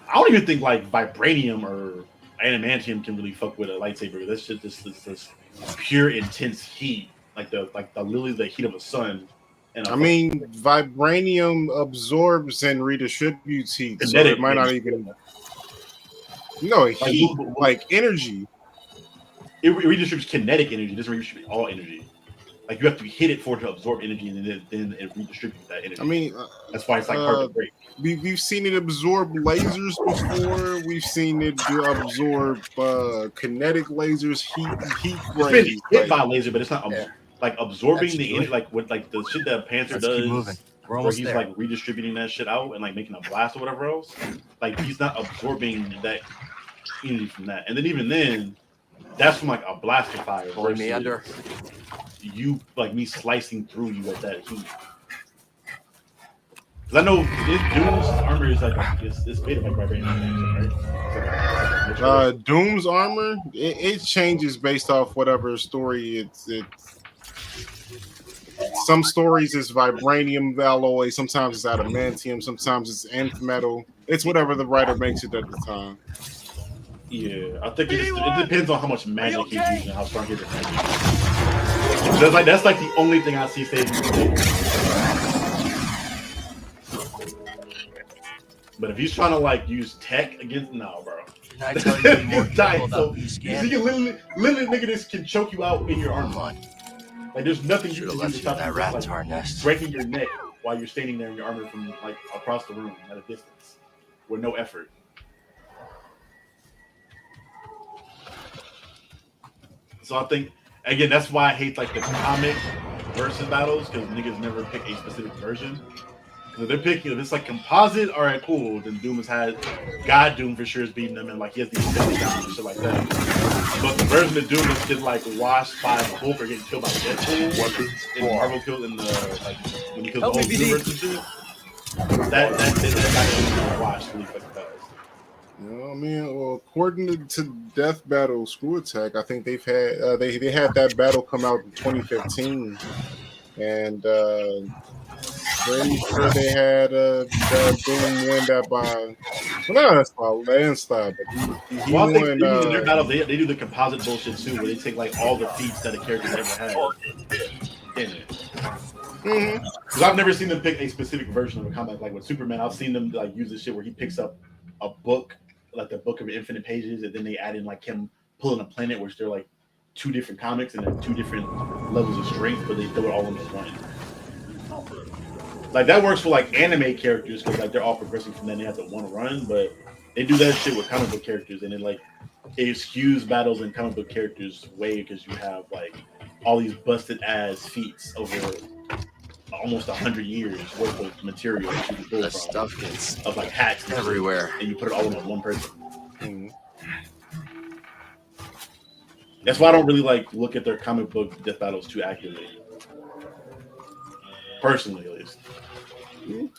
I don't even think like vibranium or adamantium can really fuck with a lightsaber. That's just this pure intense heat, literally the heat of a sun. And I mean, vibranium absorbs and redistributes heat, so it might not even. No, heat, like energy. It redistributes kinetic energy. It doesn't redistribute all energy. Like you have to hit it for it to absorb energy, and then it redistributes that energy. I mean, that's why it's like hard to break. We've seen it absorb lasers before. We've seen it absorb kinetic lasers, heat rays. It's been hit by a laser, but it's not like absorbing the energy, like with like the shit that Panther does. We're almost he's there. Like redistributing that shit out and like making a blast or whatever else. Like he's not absorbing that energy from that. And then even then, that's from like a blaster fire. Pulling me under. You like me slicing through you at that heat. Because I know this Doom's armor is like it's made of like vibranium, right? Doom's armor it changes based off whatever story it's. Some stories is vibranium alloy, sometimes it's adamantium, sometimes it's nth metal. It's whatever the writer makes it at the time. Yeah, I think it depends on how much magic he's using, how strong his magic is. That's like the only thing I see saving him. But if he's trying to like use tech against, no, bro. I tell you more dying, so you can literally nigga, this can choke you out in your armor. Like there's nothing you can do to stop that rat to our nest. Breaking your neck while you're standing there in your armor from like across the room at a distance with no effort. So I think again that's why I hate like the comic versus battles, because niggas never pick a specific version. Because they're picking if it's like composite, all right, cool. Then Doom has had God Doom for sure is beating them, and like he has these ability down and shit like that. But the version of Doom is getting like washed by Hulk or getting killed by Deadpool. In Marvel killed in the like when he kills the whole universe and shit. That got washed really fucking fast. You know what I mean? Well, according to Death Battle Screw Attack, I think they've had they had that battle come out in 2015, and Pretty sure they had that Doom win that by no, that's by landslide, but he Well, I think won. even in their battles, they do the composite bullshit too, where they take like all the feats that a character's ever had in it. Because I've never seen them pick a specific version of a comic. Like with Superman, I've seen them like use this shit where he picks up a book, like the book of infinite pages, and then they add in like him pulling a planet, which they're like 2 different comics and then 2 different levels of strength, but they throw it all into one. Like that works for like anime characters because like they're all progressing from then they have to want to run, but they do that shit with comic book characters, and then like it skews battles in comic book characters way because you have like all these busted ass feats over almost 100 years worth of material that you can pull That from, stuff gets of like hacks and everywhere, shit, and you put it all in one person. That's why I don't really like look at their comic book death battles too accurately, personally at least.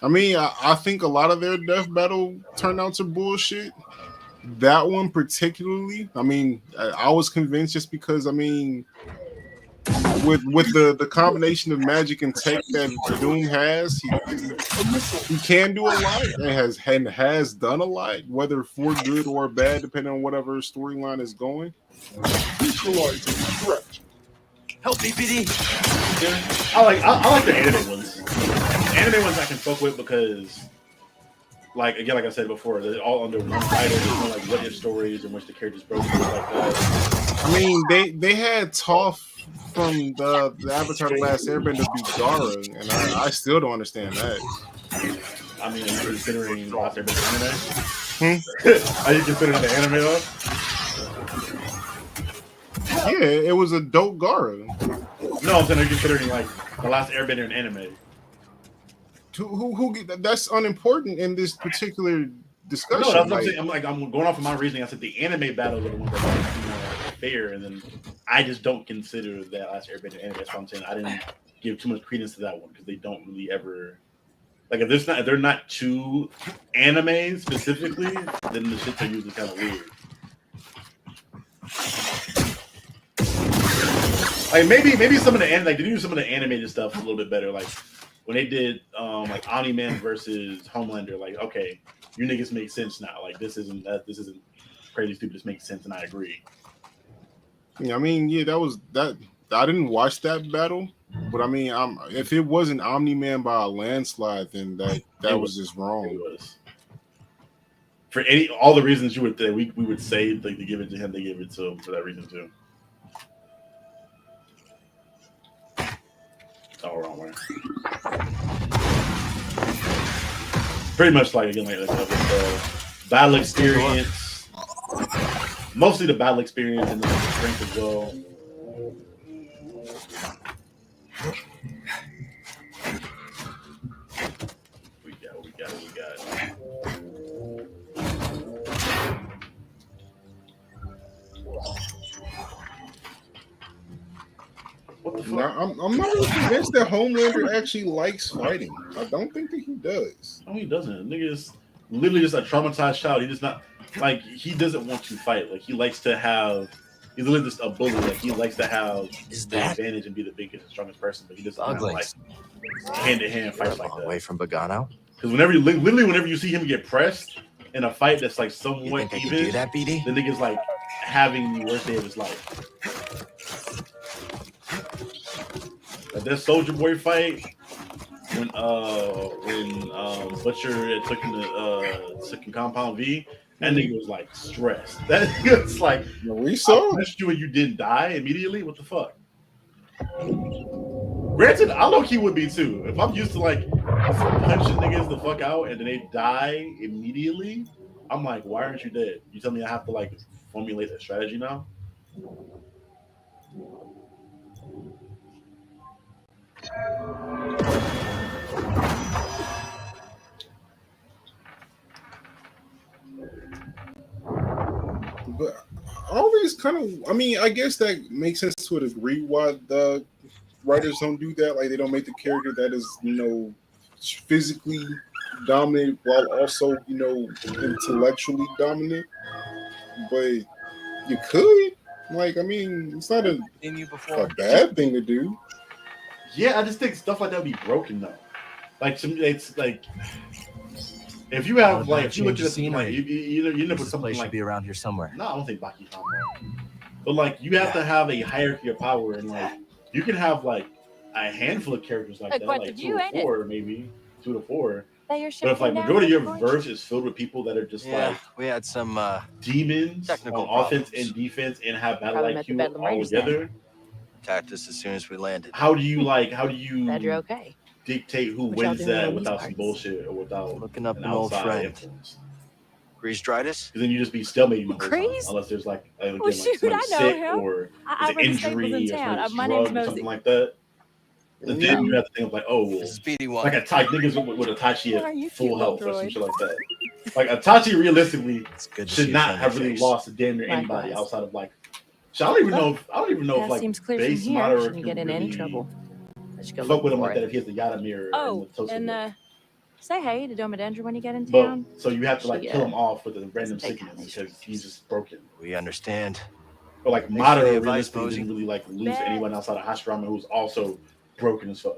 I mean, I think a lot of their death battle turned out to bullshit. That one particularly, I mean, I was convinced just because, I mean, with the combination of magic and tech that Doom has, he can do a lot and has done a lot, whether for good or bad, depending on whatever storyline is going. help me, BD. I like the anime ones. The anime ones I can fuck with because, like again, like I said before, they're all under one title. There's no like what if stories in which the characters broke through like that. I mean, they had Toph from the Avatar: The Last Airbender beat Gaara, and I still don't understand that. I mean, are you considering the Last Airbender anime? Are you considering the anime though? Yeah, it was a dope Gaara. No, I'm saying are you considering like the Last Airbender in anime? Who that's unimportant in this particular discussion. No, that's what I'm saying. I'm going off of my reasoning. I said the anime battles are the ones that are fair, and then I just don't consider that Last Airbender anime. That's what I'm saying. I didn't give too much credence to that one because they don't really ever like if they're not 2 anime specifically, then the shits are usually kind of weird. Like maybe some of the they do some of the animated stuff a little bit better. Like when they did like Omni-Man versus Homelander, like okay, you niggas make sense now. Like this isn't crazy stupid. This makes sense, and I agree. Yeah, I mean, yeah, that was that. I didn't watch that battle, but I mean, if it wasn't Omni-Man by a landslide, then that was just wrong. It was. For all the reasons you would we would say like to give it to him, they gave it to him for that reason too. All wrong way. Pretty much like again, like the battle experience, mostly the battle experience and the strength as well. We got. What the fuck? Now, I'm not really convinced that Homelander actually likes fighting. I don't think that he does. No, he doesn't. Nigga is literally just a traumatized child. He does not like. He doesn't want to fight. Like he likes to have. He's literally just a bully. Like he likes to have the advantage and be the biggest and strongest person. But he doesn't have, like hand-to-hand fights like that. Away from Bogano. Because whenever you see him get pressed in a fight that's like You somewhat think I even, can do that, BD? the nigga's like having the worst day of his life. Like that Soldier Boy fight when Butcher took him to Compound V, that nigga was like stressed. That nigga was like, We saw I punched you and you didn't die immediately. What the fuck? Granted, I low-key would be too. If I'm used to like punching niggas the fuck out and then they die immediately, I'm like, why aren't you dead? You tell me I have to like formulate a strategy now? But all these kind of, I mean, I guess that makes sense to a degree why the writers don't do that. Like they don't make the character that is, physically dominant while also, intellectually dominant. But you could. Like, I mean, it's not a bad thing to do. Yeah, I just think stuff like that would be broken though. Like it's like if you have like if you look at Change it like scenery. you end up with This something place should like be around here somewhere. no, I don't think Baki Hanma. But like you have to have a hierarchy of power, and like you can have like a handful of characters like that, like 2 or 4, maybe 2 to 4. But if like majority of your verse is filled with people that are just like we had some demons technical on offense problems. and defense and have battle Probably met the IQ Bedlam all Rangers together, Attacked us as soon as we landed. how do you Glad you're you okay. dictate who What y'all wins doing in that these without some parts? bullshit or without Looking up an an old outside friend. influence? Grease-dritis? Because then you just be stalemating the whole time, Grease? unless there's like again, Well, like shoot, somebody I know sick him. or I it's an run Staples injury in or town. somebody's My name's drugged or something Mosey. like that. Then you have to think of like, oh, well, This is Speedy one. like niggas with Itachi Why are you at full cute, health little or some droid? shit like that. Like Itachi realistically It's good to see should a not friendly have really face. lost to damn near anybody Likewise. outside of like. So I don't even know if Path like seems clear from base here. Madara Shouldn't can get in any really trouble. Let's go fuck look with him for like that it. if he has the Yada mirror Oh, and the and Tosu. say hey to Domodendra when you get in But town. so you have to like She, kill him off with a random take sickness on these because he's creatures. just broken. We understand. But like Thanks for the Madara advice, realistically Mosey. didn't really like lose Bet. anyone outside of Hashirama who's also broken as fuck.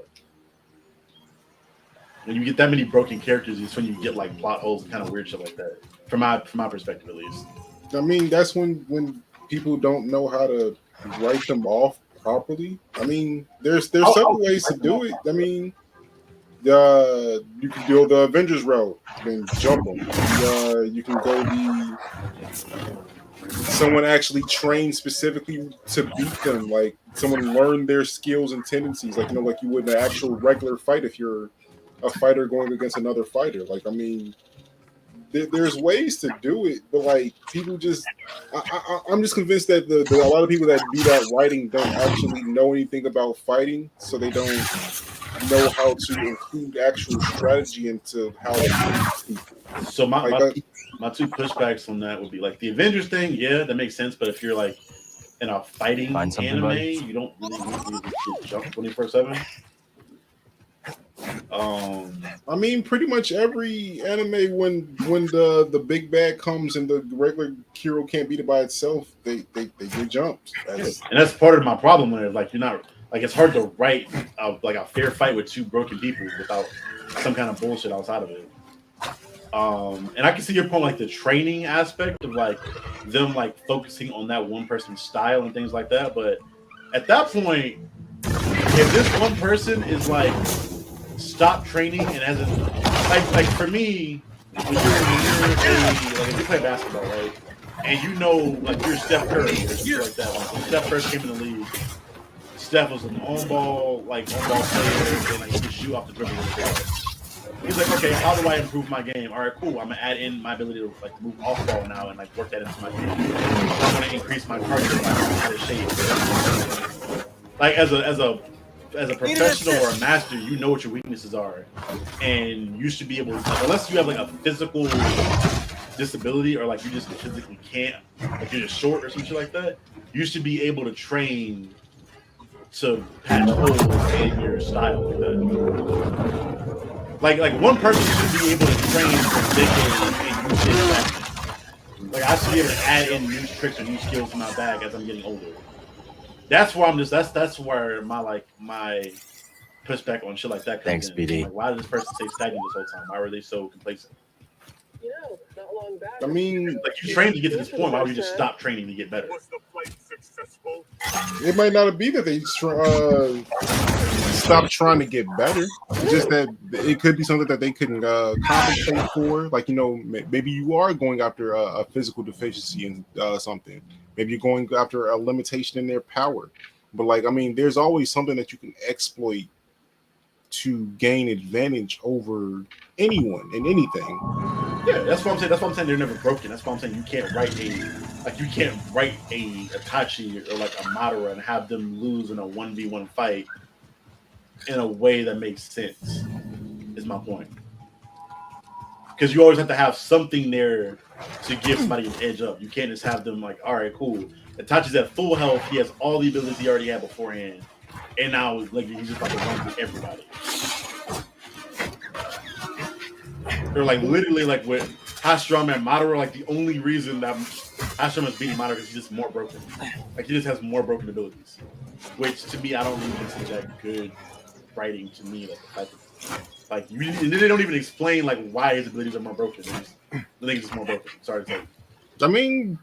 When you get that many broken characters, it's when you get like plot holes and kind of weird shit like that. From my perspective, at least. I mean, that's when people don't know how to write them off properly. I mean, there's several ways to do it. I mean, you can do the Avengers route and jump them. You can go the someone actually trained specifically to beat them, like someone learned their skills and tendencies, like like you would in an actual regular fight if you're a fighter going against another fighter. Like, I mean, there's ways to do it, but like people just, I'm just convinced that a lot of people that do that writing don't actually know anything about fighting, so they don't know how to include actual strategy into how to beat people. So my Like, two pushbacks on that would be like the Avengers thing, yeah, that makes sense. But if you're like in a fighting Find something, anime, buddy. you don't really need to jump 24/7. I mean, pretty much every anime when the big bad comes and the regular hero can't beat it by itself, they get jumped. And that's part of my problem when like you're not like it's hard to write like a fair fight with two broken people without some kind of bullshit outside of it. And I can see your point, like the training aspect of like them like focusing on that one person's style and things like that. But at that point, if this one person is like stop training and hasn't like for me, when you're like if you play basketball, right? And you know, like you're Steph Curry or something like that. Like when Steph first came in the league, Steph was an on-ball player, and like he could shoot off the dribble with the ball. He's like, okay, how do I improve my game? All right, cool. I'm gonna add in my ability to like move off ball now and like work that into my game. I want to increase my cardio by how to shade. Like as a professional or a master, you know what your weaknesses are, and you should be able to, like, unless you have like a physical disability or like you just physically can't, like you're just short or some shit like that, you should be able to train to patch holes in your style like that. Like one person should be able to train ridiculously and use shit like, like I should be able to add in new tricks or new skills to my bag as I'm getting older. That's where I'm just that's where my pushback on shit like that comes Thanks, in. BD. Like, why did this person stay stagnant this whole time? Why were they so complacent? I mean, Like you trained to get to this point, why would you just stop training to get better? Was the flight successful? it might not be that they stop trying to get better. It's just that it could be something that they couldn't compensate for. Like, maybe you are going after a physical deficiency in something. Maybe you're going after a limitation in their power. But like, I mean, there's always something that you can exploit to gain advantage over anyone and anything. Yeah, that's what I'm saying. That's what I'm saying. They're never broken. That's why I'm saying you can't write a Itachi or like a Madara and have them lose in a 1v1 fight in a way that makes sense. Is my point. Because you always have to have something there to give somebody an edge up. You can't just have them like, all right, cool. Itachi's at full health. He has all the abilities he already had beforehand, and now like he's just about to run through everybody. They're like literally like with Hashirama and Madara, like the only reason that Hashirama's beating Madara is he's just more broken. Like he just has more broken abilities, which to me I don't really consider that good writing. To me, like the type of Like they don't even explain like why his abilities are more broken. They think it's just more broken. Sorry to say. I mean,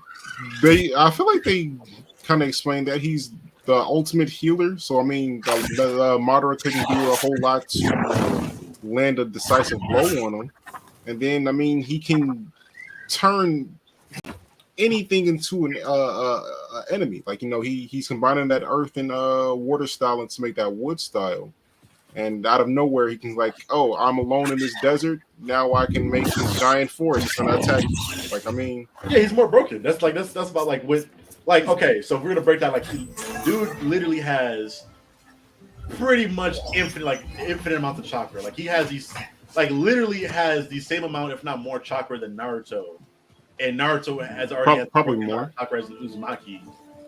I feel like they kind of explained that he's the ultimate healer. So I mean, the Madara couldn't do a whole lot to land a decisive blow on him. And then I mean, he can turn anything into an enemy. Like he's combining that earth and water style to make that wood style. And out of nowhere, he can like, oh, I'm alone in this desert. Now I can make this giant forest. It's gonna attack you. Like, I mean, yeah, he's more broken. That's about like with like okay. So if we're gonna break down like, dude literally has pretty much infinite amounts of chakra. Like he has these, like literally has the same amount, if not more, chakra than Naruto. And Naruto has already probably more chakra as Uzumaki,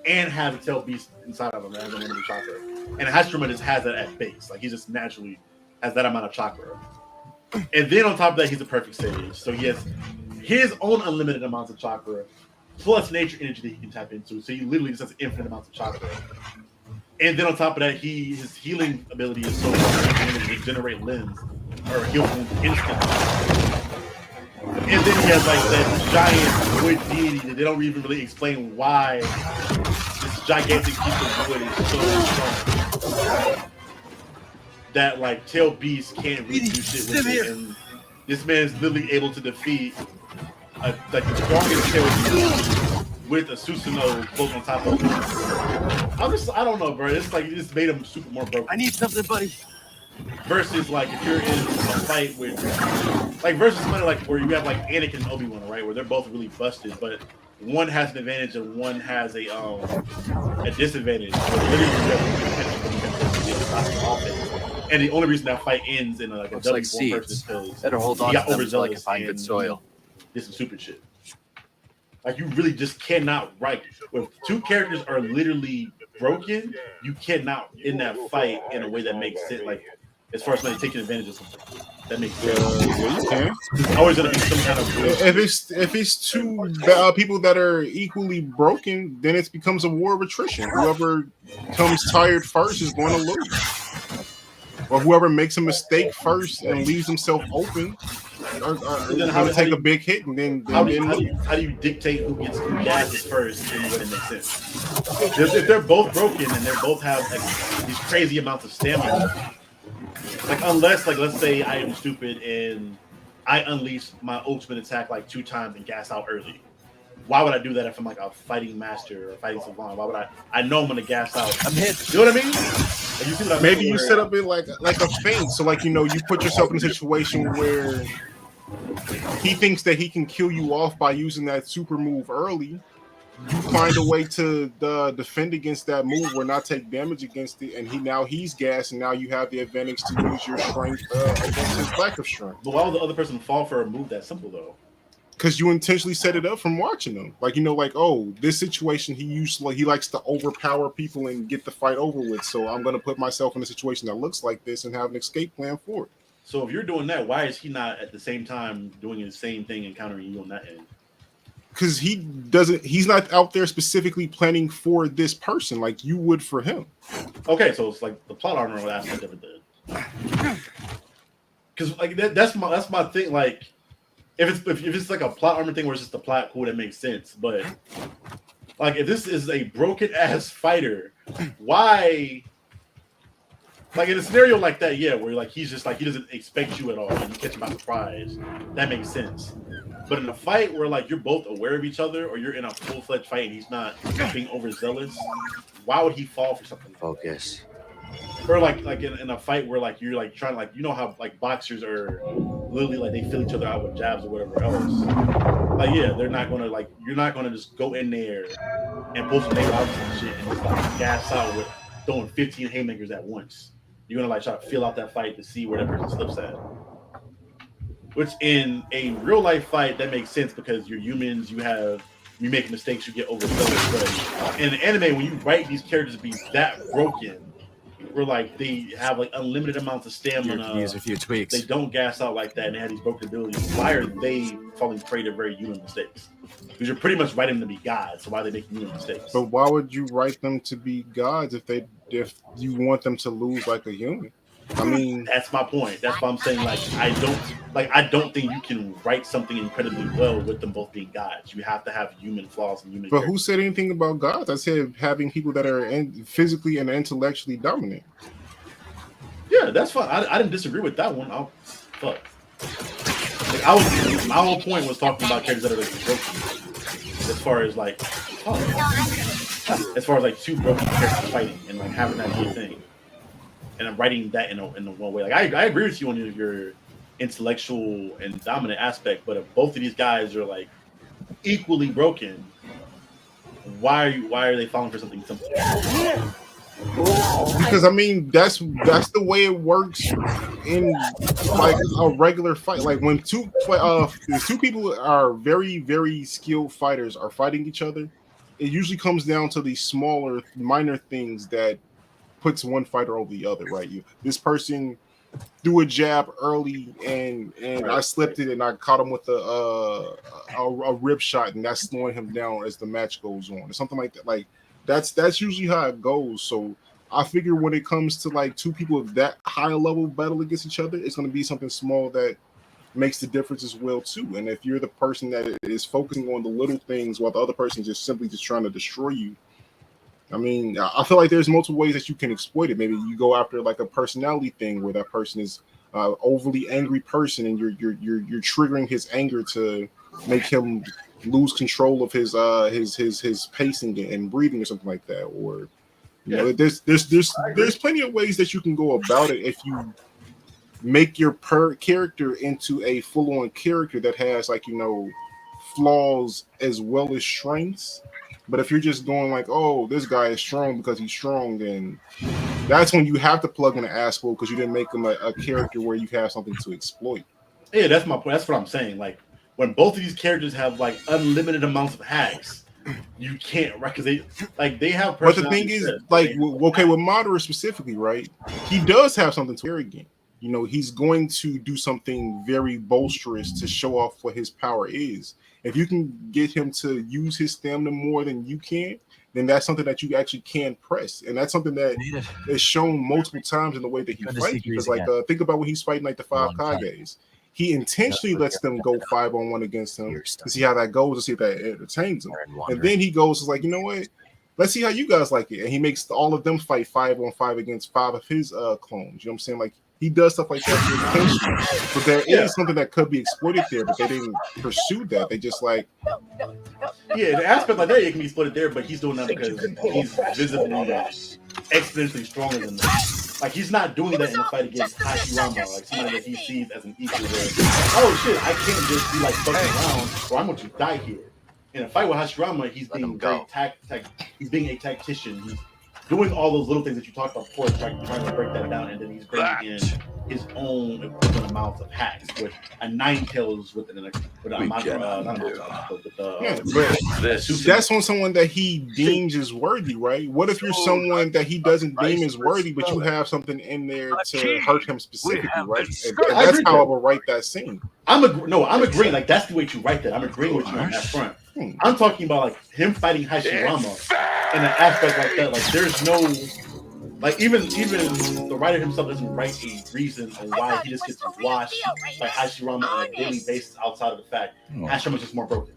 and has a tail beast inside of him as a limited chakra. And Hashirama just has that at base. Like he just naturally has that amount of chakra. And then on top of that, he's a perfect sage. So he has his own unlimited amounts of chakra, plus nature energy that he can tap into. So he literally just has infinite amounts of chakra. And then on top of that, his healing ability is so strong to regenerate limbs or heal wounds instantly. And then he has like that giant wood deity that they don't even really explain why this gigantic piece of wood is so strong that like tail beasts can't really do shit with it. And this man's literally able to defeat like the strongest tail beast with a Susanoo floating on top of him. I don't know, bro. It's like it just made him super more broken. I need something, buddy. Versus like if you're in a fight with like versus somebody like where you have like Anakin and Obi-Wan, right, where they're both really busted, but one has an advantage and one has a disadvantage. And the only reason that fight ends in like a W form person is because better hold on he got to them overzealous so I can find good soil. Did some stupid shit. Like you really just cannot write. When two characters are literally broken, you cannot in that fight in a way that makes sense. Like as far as somebody taking advantage of something, that makes sense. Yeah, you can. It's always gonna be some kind of if it's two people that are equally broken, then it becomes a war of attrition. Whoever comes tired first is going to lose, or whoever makes a mistake first and leaves himself open are going to take a big hit. And then how do you dictate who gets gases first in a way that makes sense? If they're both broken and they both have like, these crazy amounts of stamina. Like unless, like, let's say I am stupid and I unleash my ultimate attack like 2 times and gas out early. Why would I do that if I'm like a fighting master or a fighting savant? Why would I know I'm gonna gas out? I'm hit. You know what I mean? Like, you see what maybe you set up it like a feint. So like you put yourself in a situation where he thinks that he can kill you off by using that super move early. You find a way to defend against that move or not take damage against it, and he's gassed, and now you have the advantage to use your strength against his lack of strength. But why would the other person fall for a move that simple though? Because you intentionally set it up from watching them. Like oh, this situation he likes to overpower people and get the fight over with. So I'm gonna put myself in a situation that looks like this and have an escape plan for it. So if you're doing that, why is he not at the same time doing the same thing and countering you on that end? Because he's not out there specifically planning for this person like you would for him. Okay, so it's like the plot armor aspect of it then. Because like that's my thing. Like if it's like a plot armor thing where it's just a plot, cool, that makes sense. But like if this is a broken ass fighter, why? Like in a scenario like that, yeah, where like he's just like he doesn't expect you at all, and you catch him by surprise. That makes sense. But in a fight where like you're both aware of each other, or you're in a full-fledged fight and he's not being overzealous, why would he fall for something? Focus. Or like in a fight where like you're like trying to like how like boxers are literally like they fill each other out with jabs or whatever else. Like yeah, you're not gonna just go in there and pull some niggas out and shit and just like gas out with throwing 15 haymakers at once. You're gonna like try to feel out that fight to see where that person slips at. Which in a real life fight that makes sense because you're humans, you make mistakes, you get overzealous. But in an anime, when you write these characters to be that broken, where like they have like unlimited amounts of stamina, use a few tweaks. They don't gas out like that and they have these broken abilities. Why are they falling prey to very human mistakes? Because you're pretty much writing them to be gods, so why are they making human mistakes? But why would you write them to be gods if you want them to lose like a human? I mean, That's my point. That's why I'm saying I don't think you can write something incredibly well with them both being gods. You have to have human flaws and human. but who said anything about gods? I said having people that are physically and intellectually dominant. Yeah, that's fine. I didn't disagree with that one. Fuck. My whole point was talking about characters that are broken. As far as two broken characters fighting and having that be a thing. And I'm writing that in a one way. I agree with you on your intellectual and dominant aspect, but if both of these guys are equally broken, why are they falling for something simple? Because I mean that's the way it works in a regular fight. When two people are very, very skilled fighters are fighting each other, it usually comes down to these smaller, minor things that puts one fighter over the other, right? This person threw a jab early and I slipped it and I caught him with a rib shot and that's slowing him down as the match goes on or something like that. That's usually how it goes. So I figure when it comes to two people of that high level battle against each other, it's going to be something small that makes the difference as well too. And if you're the person that is focusing on the little things while the other person is just simply trying to destroy you, I mean, I feel like there's multiple ways that you can exploit it. Maybe you go after a personality thing where that person is overly angry person, and you're triggering his anger to make him lose control of his pacing and breathing or something like that. Or there's plenty of ways that you can go about it if you make your character into a full-on character that has flaws as well as strengths. But if you're just going oh, this guy is strong because he's strong, then that's when you have to plug in an asshole because you didn't make him a character where you have something to exploit. Yeah, that's my point. That's what I'm saying. When both of these characters have unlimited amounts of hacks, you can't because they have. But the thing is, with Madara specifically, right? He does have something to arrogant. He's going to do something very boisterous to show off what his power is. If you can get him to use his stamina more than you can, then that's something that you actually can press. And that's something that is shown multiple times in the way that he fights. Because think about when he's fighting the five Kages. He intentionally lets them go 5-on-1 against him to see how that goes, to see if that entertains him. And then he goes, you know what? Let's see how you guys like it. And he makes all of them fight 5-on-5 against 5 of his clones. You know what I'm saying? He does stuff like that intentionally. But there is something that could be exploited there, but they didn't pursue that. They just the aspect that it can be exploited there, but he's doing that because he's visibly exponentially stronger than them. He's not doing that in the fight against Hashirama, somebody that he sees as an equal. Oh shit, I can't just be fucking around, or I'm going to die here. In a fight with Hashirama, he's being he's being a tactician. He's doing all those little things that you talked about before, trying to break that down, and then he's bringing in his own equivalent amounts of hacks with a Ninetales that's on someone that he deems is worthy, right? What if you're someone that he doesn't deem as worthy, but you have something in there to hurt him specifically, right? And that's how I will write that scene. I'm agreeing. That's the way you write that. I'm agreeing with you on that front. I'm talking about him fighting Hashirama in an aspect like that. There's no even the writer himself doesn't write a reason on why he just gets washed by Hashirama on a daily basis outside of the fact Hashirama's just more broken.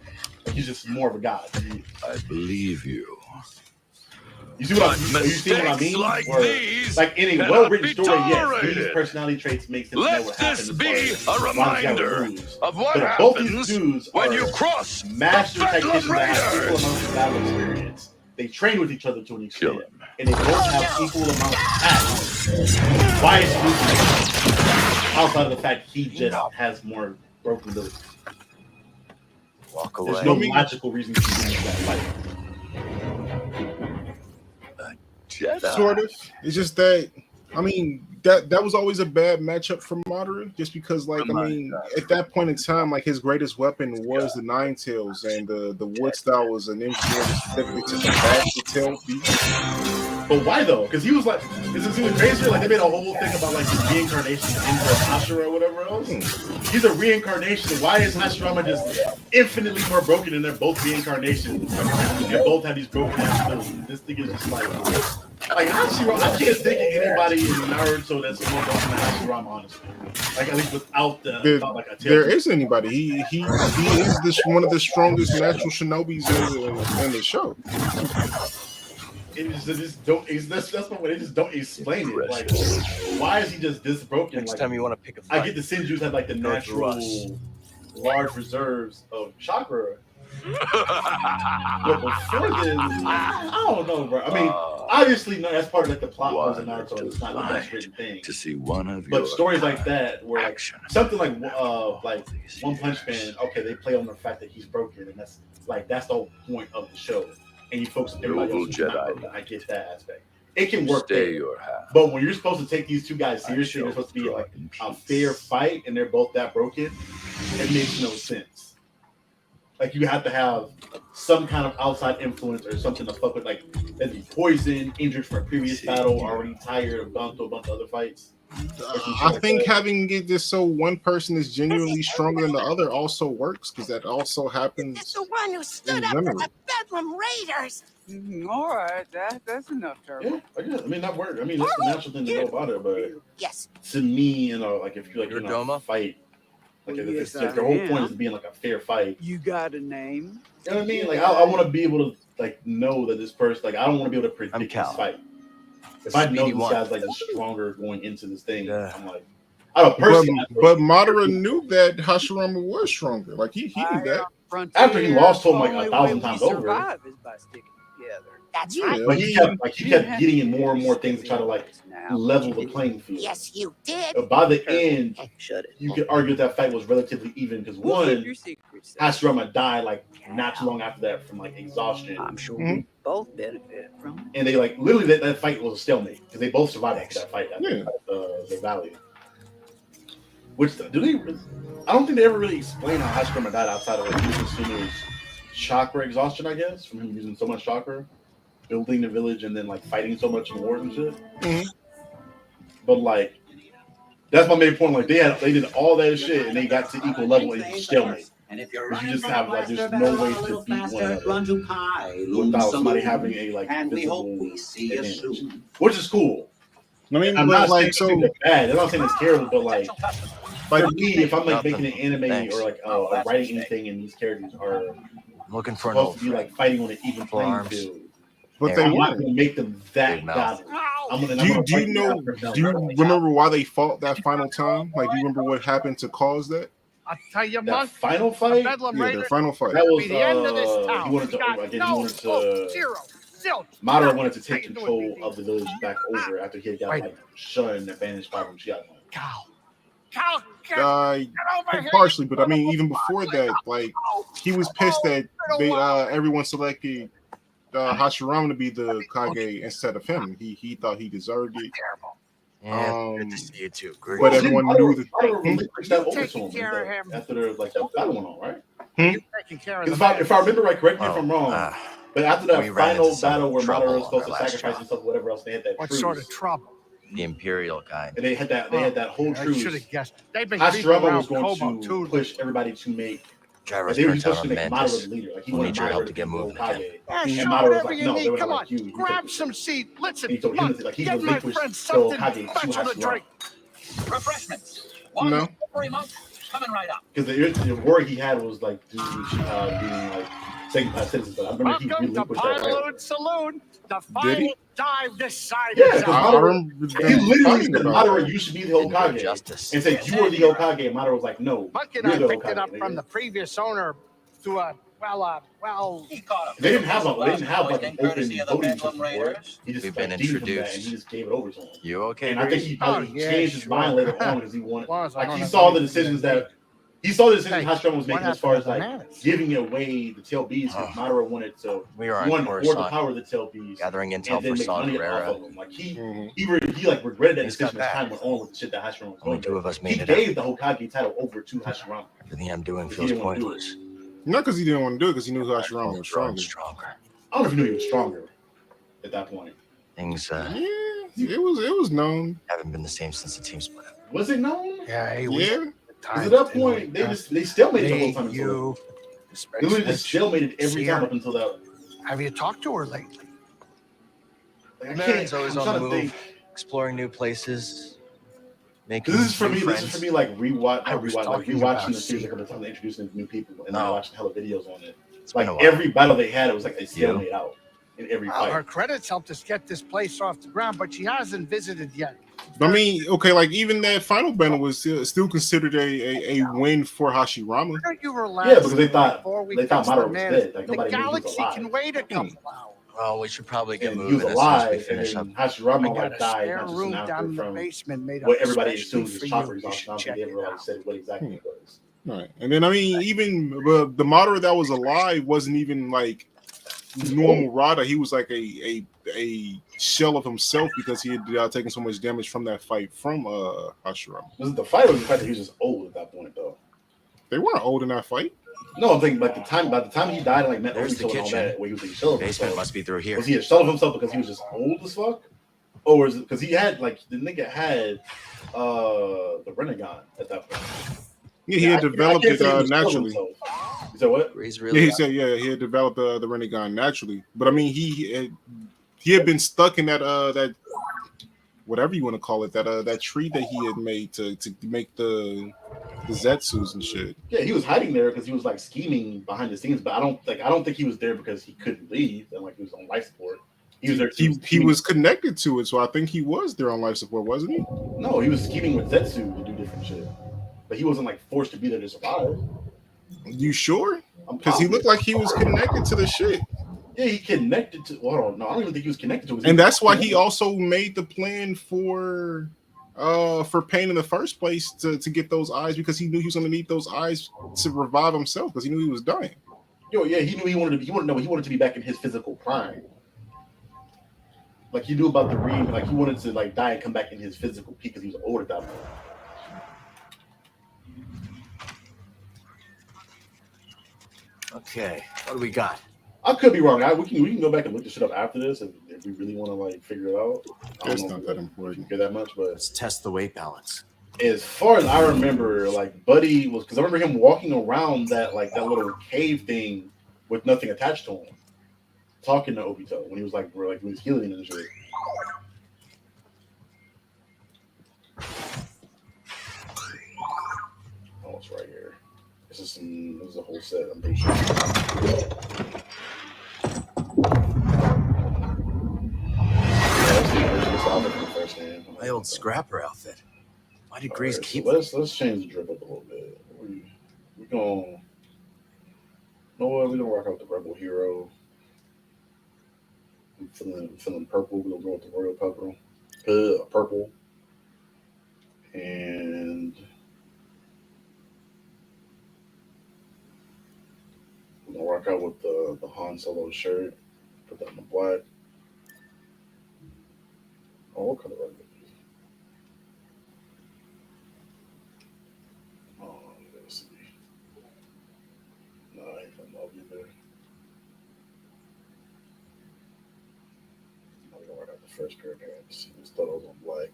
He's just more of a god. I believe you. You see what I mean? In a well-written story, yes, these personality traits make sense. Let this be a reminder of what happens when you cross master tacticians that have equal amounts of battle experience. They train with each other to an extent, and they both have equal amounts of attacks. Why is he losing? Outside of the fact he just has more broken abilities. Walk away. There's no logical reason to do that fight. Jedi. Sort of. It's just that that was always a bad matchup for Madara, just because at that point in time, his greatest weapon was the Ninetales, and the wood style was an engineer specifically to combat the tail beast. But why though? Because he was is it even crazier? They made a whole thing about his reincarnation into Hashira or whatever else. He's a reincarnation. Why is Hashirama just infinitely more broken and they're both reincarnations and both have these broken ass abilities? This thing is just Like Hashirama, I can't think of anybody in Naruto that's more broken than Hashirama, honestly. Like at least without without like a tail. There is anybody. He is one of the strongest natural shinobis in the show. It just don't. That's not what they just don't explain it. Like, why is he just this broken? Next like, time you want to pick a fight, I get the Senjus have like the natural large reserves of chakra. But before this, I don't know, bro. I mean, obviously, no, that's part of like the plot was in Naruto. It's not the best written thing. To see one of But your stories like that, where like action. something like One Punch Man, okay, they play on the fact that he's broken, and that's the whole point of the show. And you focus on everybody else who's not broken. I get that aspect. It can work Stay there. your half. But when you're supposed to take these two guys seriously, they're supposed to be like a fair fight, and they're both that broken. It makes no sense. Like you have to have some kind of outside influence or something to fuck with, like they'd be poisoned, injured from a previous battle, already tired, have gone through a bunch of other fights. I think having it just so one person is genuinely stronger than the other also works because that also happens. It's the one who stood up for the Bedlam Raiders. All right, that's enough, Turbo. Yeah, I mean that worked. I mean that's the natural thing to know about it, but yes, to me, like if you like in a fight. Like Yes, if the whole point is being like a fair fight. You got a name? You know what I mean? Like I want to be able to like know that this person. Like I don't want to be able to predict this fight. If I know this guy's like stronger going into this thing, I'm like, I don't personally. But Madara knew that Hashirama was stronger. Like he knew that. After he lost to him like 1,000 times over. That's right. But he kept getting in more and more things to try to like level the playing field. Yes, you did. But by the end, you could argue that fight was relatively even because one, Hashirama died like not too long after that from like exhaustion. I'm sure we both benefit from it. And they like literally that fight was a stalemate because they both survived after that fight at the valley. Which do they? I don't think they ever really explain how Hashirama died outside of like using his chakra exhaustion. I guess from him using so much chakra, building the village and then like fighting so much in wars and shit. But like, that's my main point. Like they did all that shit and they got to equal level and stalemate. And if you're you just have like there's no way to beat one another without somebody having a like visible advantage, which is cool. I mean, I'm not like saying it's bad. I'm not saying it's terrible, but like for me, if I'm like making an anime or like writing anything, and these characters are looking for supposed to be like fighting on an even playing field, but they I'm not weren't. going to make them that godly. Do you remember why they fought that final time? Like, do you remember what happened to cause that? I tell you, that Monk, final fight? Yeah, the final fight. That was be the end of this town. He wanted to, Madara wanted to take control of the village back over after he had got like shunned and banished by Uchiha. Partially, but I mean, even before that, like he was pissed that they everyone selected Hashirama to be the Kage instead of him. He thought he deserved it. Yeah, good to see you too. Great. But everyone knew that. After the like that battle went on, right? If I remember right, correct me if I'm wrong. But after that final battle where Madara was supposed to sacrifice himself, whatever else, they had that. What sort of trouble? The Imperial kind. And they had that whole truce. I should have guessed. They've been Hashirama was going to push everybody to make. Gyros They were turns out supposed to make Madara the leader. Like he We'll wanted need your Madara help to to get be moving Hokage. again. And Sure, Madara was whatever like, you no, they need. were Come like, on, you grab take some this. seat. And Listen, he told him Monk, like he get my relinquished friend to something Hokage to special to Hashirama. drink. Refreshments. No. Every month, coming right up. Because the worry he had was like being like second-class citizens. But I remember he Welcome to relinquished that right. Pilot Saloon. The Did he? final dive this side. Yeah, is because out. I remember he literally talking said about Madara, that. you should be the Hokage, justice. and said you are the Hokage. And Madara was like, no, Buck and you're I the picked it up Hokage. from the previous owner through a well. He caught him. They didn't have like an open Courtesy of the voting Bedlam system for it. Raiders. He just We've been like, deemed him that, introduced. and he just gave it over to him. You okay? And I think he probably changed his mind later on because he wanted. Like he saw the decisions that Hashirama was making as far as like giving away the tail beasts. Because Madara wanted to We are he on wanted to hoard the Coruscant, power of the tail beasts gathering and intel then for make Saw money off Gerrera. of them. Like he like regretted that He's got decision as that. time went on with the shit that Hashirama was Only going two through. of us He made it gave the Hokage title over to Hashirama. Everything I'm doing He feels didn't want to do pointless. Not because he didn't want to do it, because he knew Hashirama was Growing stronger. I don't know if he knew he was stronger at that point. Things Yeah, it was known. haven't been the same since the team split up. Was it known? Yeah, hey, Yeah. Because at that point, they still made it the whole time. You, They literally just still made it every time up until that. have you talked to her lately? Like, I Man's can't. always I'm on the trying to move, think. exploring new places, making This is for new me. friends. This is for me. Like rewatching about the series a couple of times, introducing new people, and then No. watching hella videos on it. It's Like been a while. every battle they had, it was like they stalemate out in every Well, her fight. credits helped us get this place off the ground, but she hasn't visited yet. I mean, okay, like even that final battle was still considered a win for Hashirama. Why don't you relax? Yeah, because they thought before we Madara fix the was man- dead. Like The nobody knew he was galaxy alive. can wait a couple hours. Well, we should probably get And he moving was as soon as we alive, and finish then up. Hashirama I got like a died spare not just room an down after in the from basement made what up everybody especially assumed his for chopper you. was You off. should Now check they it never like out. said what exactly it was. Right, and then I mean, even the Madara that was alive wasn't even like normal Rada. He was like a shell of himself because he had taken so much damage from that fight from Hashirama. Was it the fight or the fact that he was just old at that point though? They weren't old in that fight. No, I'm thinking like by the time he died and like met There's the Obito and all kitchen. that, where he was a shell of Basement himself. must be through here. Was he a shell of himself because he was just old as fuck? Or was it because he had like the nigga had the Renegon at that point? Yeah, he had developed I can't say he it was a shell of naturally. himself. You said what? He's Yeah, really he said he had developed the Renegon naturally. But I mean, he had been stuck in that whatever you want to call it, that tree that he had made to make the Zetsus and shit. Yeah, he was hiding there because he was like scheming behind the scenes, but I don't think he was there because he couldn't leave and like he was on life support. He was there. He was connected to it, so I think he was there on life support, wasn't he? No, he was scheming with Zetsu to do different shit, but he wasn't like forced to be there to survive. You sure? I'm Because he positive. looked like he was connected to the shit. Yeah, he connected to. Well, hold on, no, I don't even think he was connected to it. And that's why he also made the plan for Pain in the first place to get those eyes, because he knew he was going to need those eyes to revive himself because he knew he was dying. Yo, yeah, he knew he wanted to be back in his physical prime. Like he knew about the dream, like he wanted to like die and come back in his physical peak because he was old at that point. Okay, what do we got? I could be wrong. We can go back and look this shit up after this if we really want to like figure it out. It's not that important. Care that much, but Let's test the weight balance. as far as I remember, like Buddy was, because I remember him walking around that little cave thing with nothing attached to him, talking to Obito when he was like when he was healing and shit. Oh, it's right here. This is a whole set. I'm pretty sure. My old scrapper outfit. Why did Grease keep so let's change the drip up a little bit. We're going. No, we're gonna rock out the Rebel Hero. I'm feeling purple. We're gonna go with the Royal Purple. And we're gonna rock out with the Han Solo shirt. Put that in the black. Oh, what color are these? Oh, let's see. No, I ain't gonna love you there. I'm gonna rock out the first pair of pants. Just thought I was on black.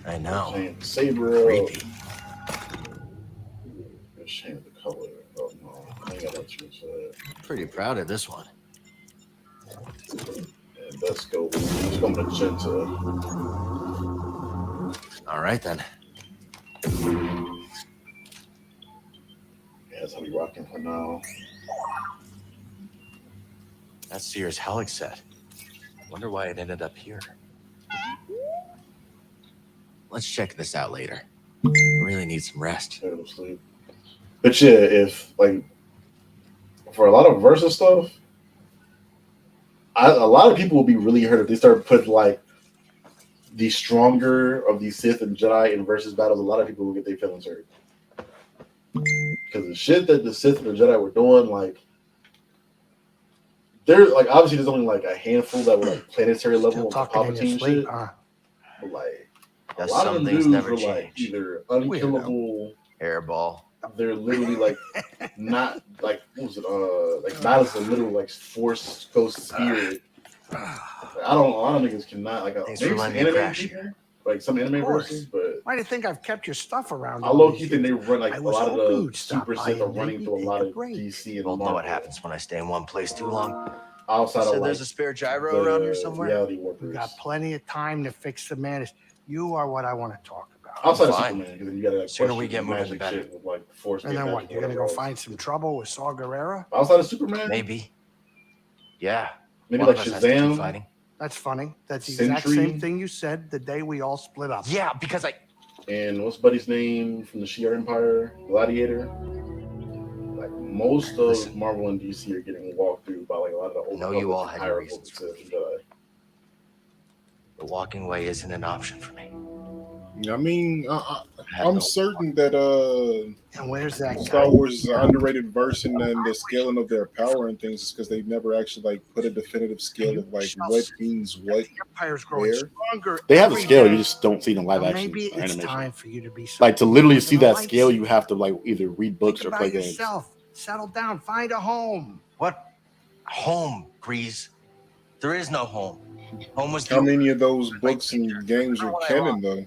I know. Change the saber. Creepy. Let's change the color. Oh no, I ain't gotta choose that. Pretty proud of this one. And let's go magenta. All right then. Yeah, that's how we rocking for now. That's Sears Helix set. Wonder why it ended up here. Let's check this out later. Really need some rest. Go to sleep. But yeah, if like for a lot of Versus stuff, a lot of people will be really hurt if they start putting like the stronger of the Sith and Jedi in Versus battles. A lot of people will get their feelings hurt because the shit that the Sith and the Jedi were doing, like there's like obviously there's only like a handful that were like planetary level of Palpatine shit, but like a lot of them dudes were like either unkillable, airball. They're literally like not like what was it? Like Malice is literal like Force Ghost Spirit. A lot of niggas cannot like maybe some anime people, like some anime versions, but Why do you think I've kept your stuff around? I all low these key think they years? run like I a was lot of hoping the you'd stop Super by Sith are and running maybe through a take lot a of break. DC and You both know Marvel. what happens when I stay in one place too long. Outside So of there's like a spare gyro around here the somewhere. reality We workers. got plenty of time to fix the madness. You are what I want to talk about. Outside of Fine. Superman, because then you gotta like, Sooner question we get the moving, the magic better. shit with like Force. And being then magic what? You're gonna whatever go else. find some trouble with Saw Gerrera? Outside of Superman, Maybe. Yeah. maybe One like of us has to keep Shazam. fighting. That's funny. That's the exact Sentry. same thing you said the day we all split up. Yeah, because I. And what's Buddy's name from the Shi'ar Empire? Gladiator. Like most of Listen. Marvel and DC are getting walked through by like a lot of the old know you all Republic had and your High reasons for Republic leaving. Jedi. The walking away isn't an option for me. I mean, Had I'm no- certain that And where's that guy? Star Wars is an underrated version and the scaling of their power and things is because they've never actually like put a definitive scale of like what means what. The Empire's growing where? stronger. They have the every scale, day. you just don't see it in live Now, action maybe or it's animation. time for you to be Like to something literally more see than a that scale, lightsaber. you have to like either read books Think or about play games. yourself. Settle down. Find a home. What? Home, Grease. There is no home. Home was How the. many of those books and games are canon though?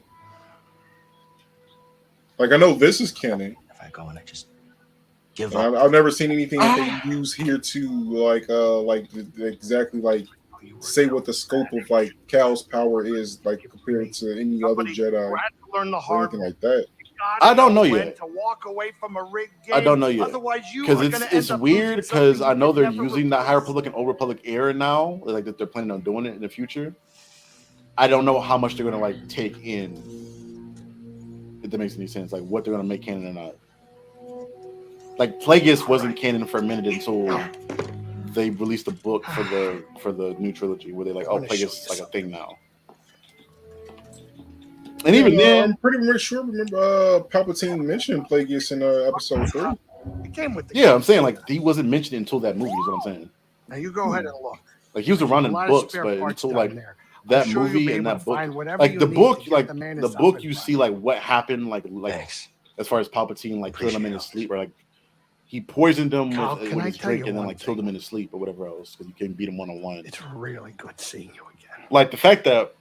Like I know this is canon. If I go and I just give And up. I've never seen anything that they use here to like exactly like say what the scope of like Cal's power is like compared to any other Jedi You had to learn the or hard anything way. like that. You gotta I don't know when yet. to walk away from a rigged game. I don't know yet. Otherwise, you Because are gonna it's end up weird losing because something I know you they're can never using the High replace. Republic and Old Republic era now, like that they're planning on doing it in the future. I don't know how much they're gonna like take in, if that makes any sense. Like what they're gonna make canon or not. Like Plagueis wasn't canon for a minute until they released a book for the new trilogy where they're like, oh, Plagueis is like a thing now. And even then, I'm pretty much sure. Remember, Palpatine mentioned Plagueis in episode 3. It came with the yeah, I'm saying like he wasn't mentioned until that movie. Is what I'm saying. Now you go ahead and look. Like he was around A in lot of books, spare but parts until down like there. that I'm sure you'll be movie and able that to book, find whatever like you the need book, to get like the the madness book, up you and see like what happened, like Thanks. as far as Palpatine like killing him in his Appreciate sleep, or like he poisoned him Kyle, with can I his tell drink you and then one like killed him thing? in his sleep or whatever else because you couldn't beat him one-on-one. It's really good seeing you again. Like the fact that,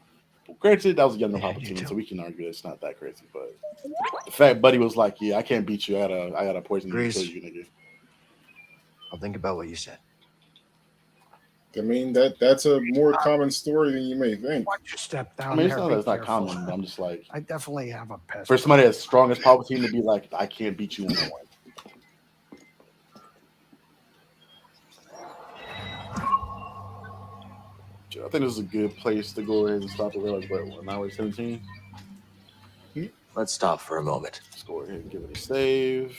granted, that was a younger Yeah, you Palpatine, too. so we can argue it's not that crazy. But the fact Buddy was like, "Yeah, I can't beat you. I gotta poison you and Grease. kill you, nigga." I'll think about what you said. I mean that's a more common story than you may think. Watch your step down I mean, it's there. not Be that it's not careful. common, but I'm just like, I definitely have a pest. for somebody as strong as Palpatine to be like, "I can't beat you one-on-one." I think this is a good place to go ahead and stop it. We're like, what, 1 hour 17? Let's stop for a moment. Let's go ahead and give it a save.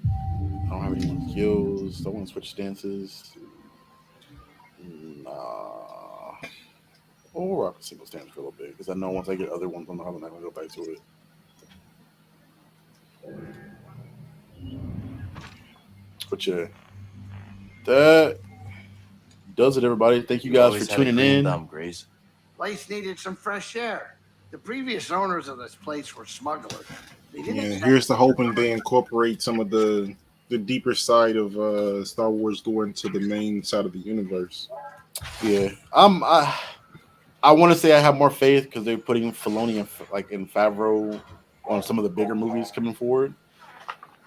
I don't have any more kills. I want to switch stances. Nah. Oh, we'll rock a single stance for a little bit because I know once I get other ones on the hub, I'm not going to go back to it. But yeah, that does it, everybody. Thank you guys for tuning in. Grease. Place needed some fresh air. The previous owners of this place were smugglers. They didn't Yeah, expect- here's the hoping they incorporate some of the deeper side of Star Wars going to the main side of the universe. Yeah, I want to say I have more faith because they're putting Filoni and Favreau on some of the bigger movies coming forward,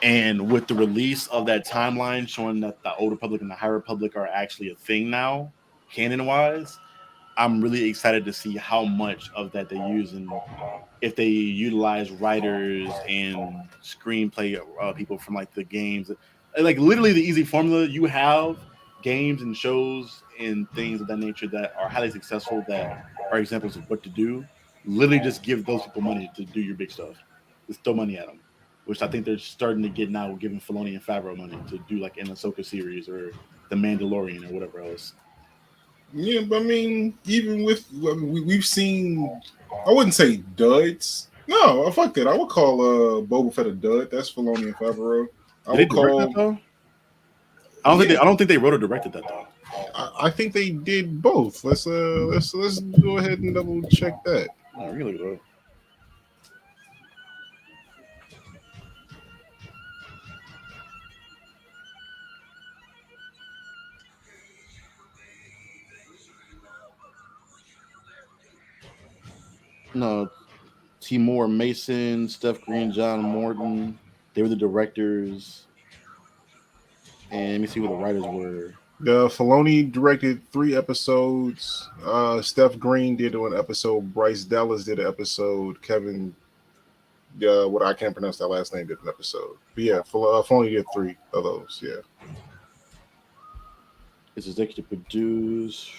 and with the release of that timeline showing that the Old Republic and the High Republic are actually a thing now, canon-wise, I'm really excited to see how much of that they use and if they utilize writers and screenplay people from like the games, like literally the easy formula. You have games and shows and things of that nature that are highly successful that are examples of what to do. Literally just give those people money to do your big stuff. Just throw money at them, which I think they're starting to get now, giving Filoni and Favreau money to do like an Ahsoka series or The Mandalorian or whatever else. Yeah, but I mean, even with we've seen, I wouldn't say duds. No, fuck that. I would call Boba Fett a dud. That's Filoni and Favreau. I Did would they direct call. that though? I don't think they wrote or directed that though. I think they did both. Let's go ahead and double check that. Oh, really though. No, Timur Mason, Steph Green, John Morton. They were the directors. And let me see what the writers were. Filoni directed 3 episodes. Steph Green did 1 episode. Bryce Dallas did an episode. Kevin, what I can't pronounce that last name, did an episode. But yeah, Filoni did 3 of those. Yeah. It's executive produced.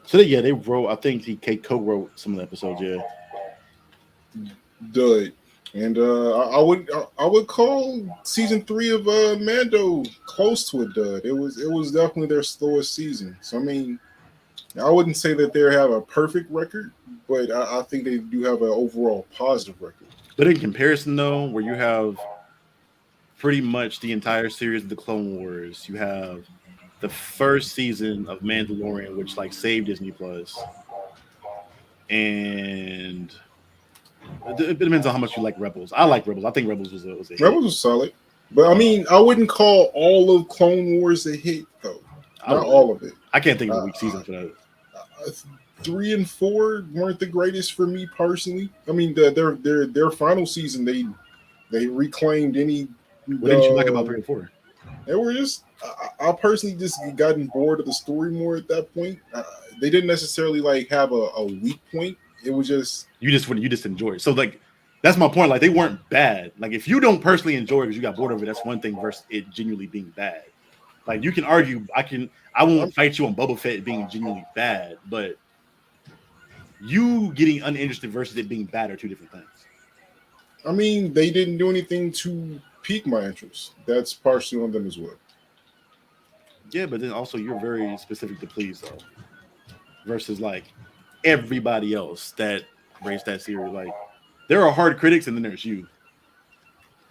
So yeah, they wrote. I think he co-wrote some of the episodes. Yeah. Dud. And I would call season 3 of Mando close to a dud. It was definitely their slowest season. So I mean, I wouldn't say that they have a perfect record, but I think they do have an overall positive record. But in comparison, though, where you have pretty much the entire series of the Clone Wars, you have the first season of Mandalorian, which like saved Disney Plus, and it depends on how much you like Rebels. I like Rebels. I think Rebels was a hit. Rebels was solid, but I mean, I wouldn't call all of Clone Wars a hit though. Not all of it. I can't think of a weak season for that. 3 and 4 weren't the greatest for me personally. I mean, their final season they reclaimed any. What did you like about 3 and 4? They were just. I personally just gotten bored of the story more at that point. They didn't necessarily like have a weak point. It was just you just enjoy it. So like that's my point. Like they weren't bad. Like if you don't personally enjoy it because you got bored of it, that's one thing versus it genuinely being bad. Like you can argue, I won't fight you on Boba Fett being genuinely bad, but you getting uninterested versus it being bad are 2 different things. I mean, they didn't do anything to pique my interest. That's partially on them as well. Yeah, but then also you're very specific to please though, versus like everybody else that rates that series. Like there are hard critics, and then there's you.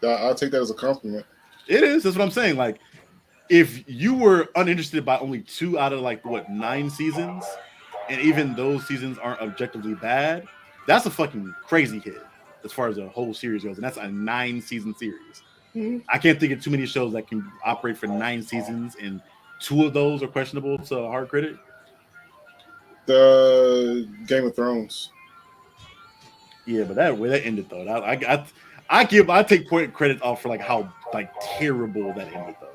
I'll take that as a compliment. It is. That's what I'm saying. Like if you were uninterested by only 2 out of like 9 seasons, and even those seasons aren't objectively bad, that's a fucking crazy hit as far as a whole series goes, and that's a 9-season series. Mm-hmm. I can't think of too many shows that can operate for 9 seasons and 2 of those are questionable to a hard critic. The Game of Thrones. Yeah, but that way that ended though. I take point credit off for like how like terrible that ended though.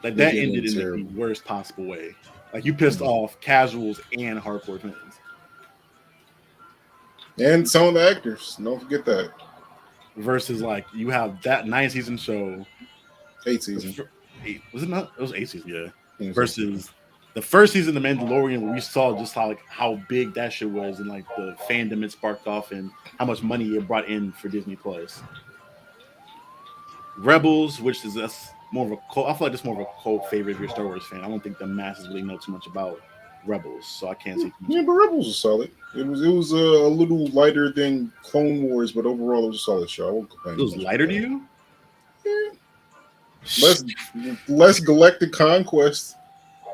Like that ended in the worst possible way. Like you pissed off casuals and hardcore fans. And some of the actors. Don't forget that. Versus like you have that 9-season show. 8 seasons. 8 was it not? It was 8 seasons, yeah. Versus the first season of Mandalorian, where we saw just how big that shit was and like the fandom it sparked off and how much money it brought in for Disney Plus. Rebels, which is more of a cult, I feel like it's more of a cult favorite if you're a Star Wars fan. I don't think the masses really know too much about Rebels, so I can't say. Yeah, but Rebels was solid. It was a little lighter than Clone Wars, but overall it was a solid show. I won't complain. It was lighter to you? Yeah. Less galactic conquest.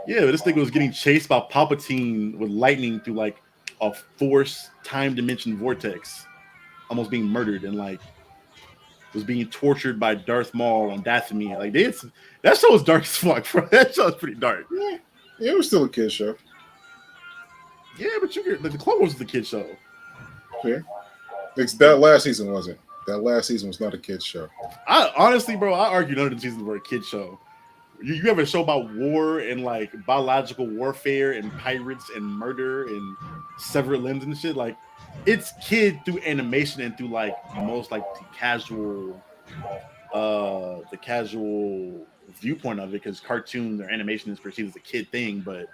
Yeah, but this thing was getting chased by Palpatine with lightning through like a force time dimension vortex, almost being murdered, and like was being tortured by Darth Maul on Dathomir. Like that show was dark as fuck, bro. That show was pretty dark. Yeah, it was still a kid show. Yeah, but the Clone Wars was the kid show. Yeah, that last season wasn't. That last season was not a kid show. I honestly, bro, I argue none of the seasons were a kid show. You have a show about war and like biological warfare and pirates and murder and severed limbs and shit. Like it's kid through animation and through like most like the casual viewpoint of it, because cartoons or animation is perceived as a kid thing. But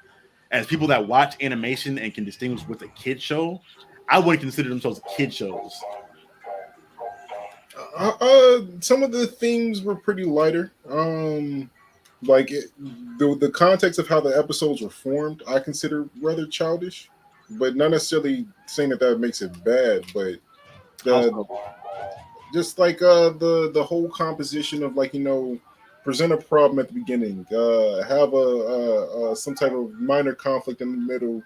as people that watch animation and can distinguish with a kid show, I wouldn't consider themselves kid shows. Some of the themes were pretty lighter. The context of how the episodes were formed, I consider rather childish, but not necessarily saying that makes it bad. But just like the whole composition of present a problem at the beginning, have some type of minor conflict in the middle,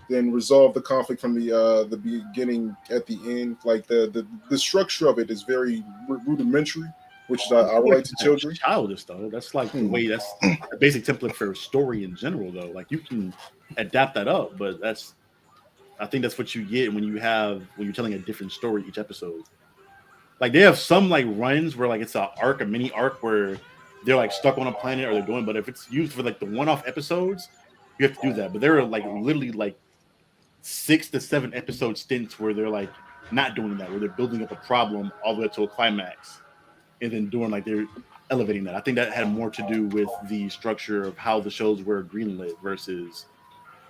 then resolve the conflict from the beginning at the end. Like the structure of it is very rudimentary, which I relate to children. Childish though. That's like the way. That's a basic template for a story in general, though. Like you can adapt that up, but I think that's what you get when you're telling a different story each episode. Like they have some like runs where like it's a mini arc where they're like stuck on a planet or they're doing. But if it's used for like the one-off episodes, you have to do that. But there are like literally like 6 to 7 episode stints where they're like not doing that, where they're building up a problem all the way to a climax, and then doing like they're elevating that. I think that had more to do with the structure of how the shows were greenlit versus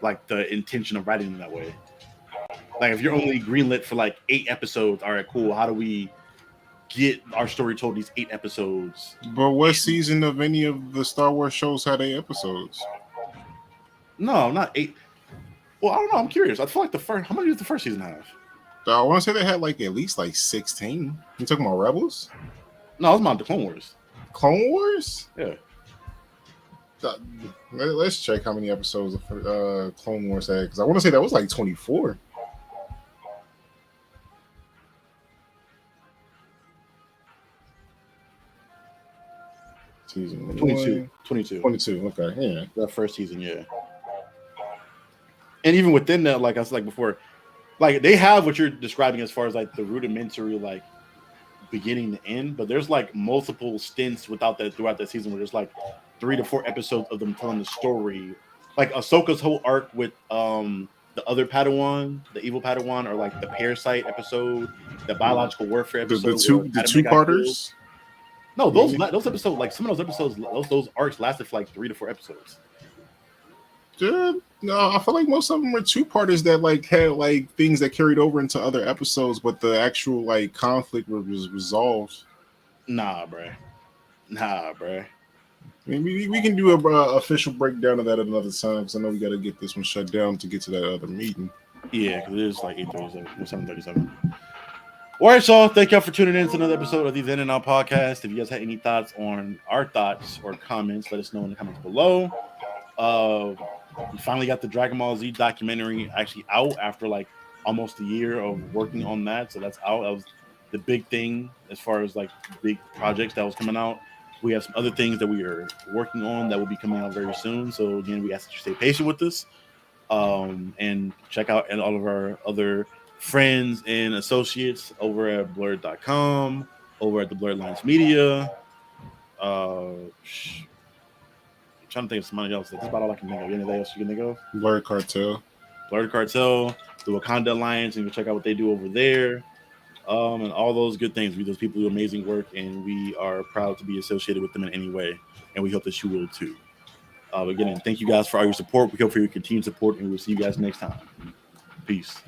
like the intention of writing them that way. Like if you're only greenlit for like 8 episodes, all right, cool. How do we get our story told these 8 episodes? But what season of any of the Star Wars shows had 8 episodes? No, not 8. Well, I don't know. I'm curious. I feel like how many does the first season have? I want to say they had like at least like 16. You talking about Rebels? No, I was about the Clone Wars. Clone Wars? Yeah. Let's check how many episodes of Clone Wars had, because I want to say that was like 24. Season 22. 22. Okay, yeah. That first season, yeah. And even within that, like I said, like before, like they have what you're describing as far as like the rudimentary like beginning to end, but there's like multiple stints throughout that season where there's like 3 to 4 episodes of them telling the story. Like Ahsoka's whole arc with the other Padawan, the evil Padawan, or like the Parasite episode, the biological warfare episode. The two-parters? No, those episodes, like some of those episodes, those arcs lasted for like 3 to 4 episodes. Dude, no, I feel like most of them were 2-parters that like had like things that carried over into other episodes, but the actual like conflict was resolved. Nah, bruh. I mean, we can do a official breakdown of that at another time, because I know we got to get this one shut down to get to that other meeting. Yeah, because it is like 8:37 or 7:37. All right, so thank y'all for tuning in to another episode of the Then and Now podcast. If you guys had any thoughts on our thoughts or comments, let us know in the comments below. We finally got the Dragon Ball Z documentary actually out after like almost a year of working on that. So that's out. That was the big thing as far as like big projects that was coming out. We have some other things that we are working on that will be coming out very soon. So again, we ask that you stay patient with us, and check out all of our other friends and associates over at blurred.com, over at the Blurred Lines Media. I'm trying to think of somebody else. That's about all I can think of. Anything else you can think of? Blurred Cartel, the Wakanda Alliance, and you can check out what they do over there. And all those good things. Those people do amazing work, and we are proud to be associated with them in any way, and we hope that you will too. Again, thank you guys for all your support. We hope for your continued support, and we'll see you guys next time. Peace.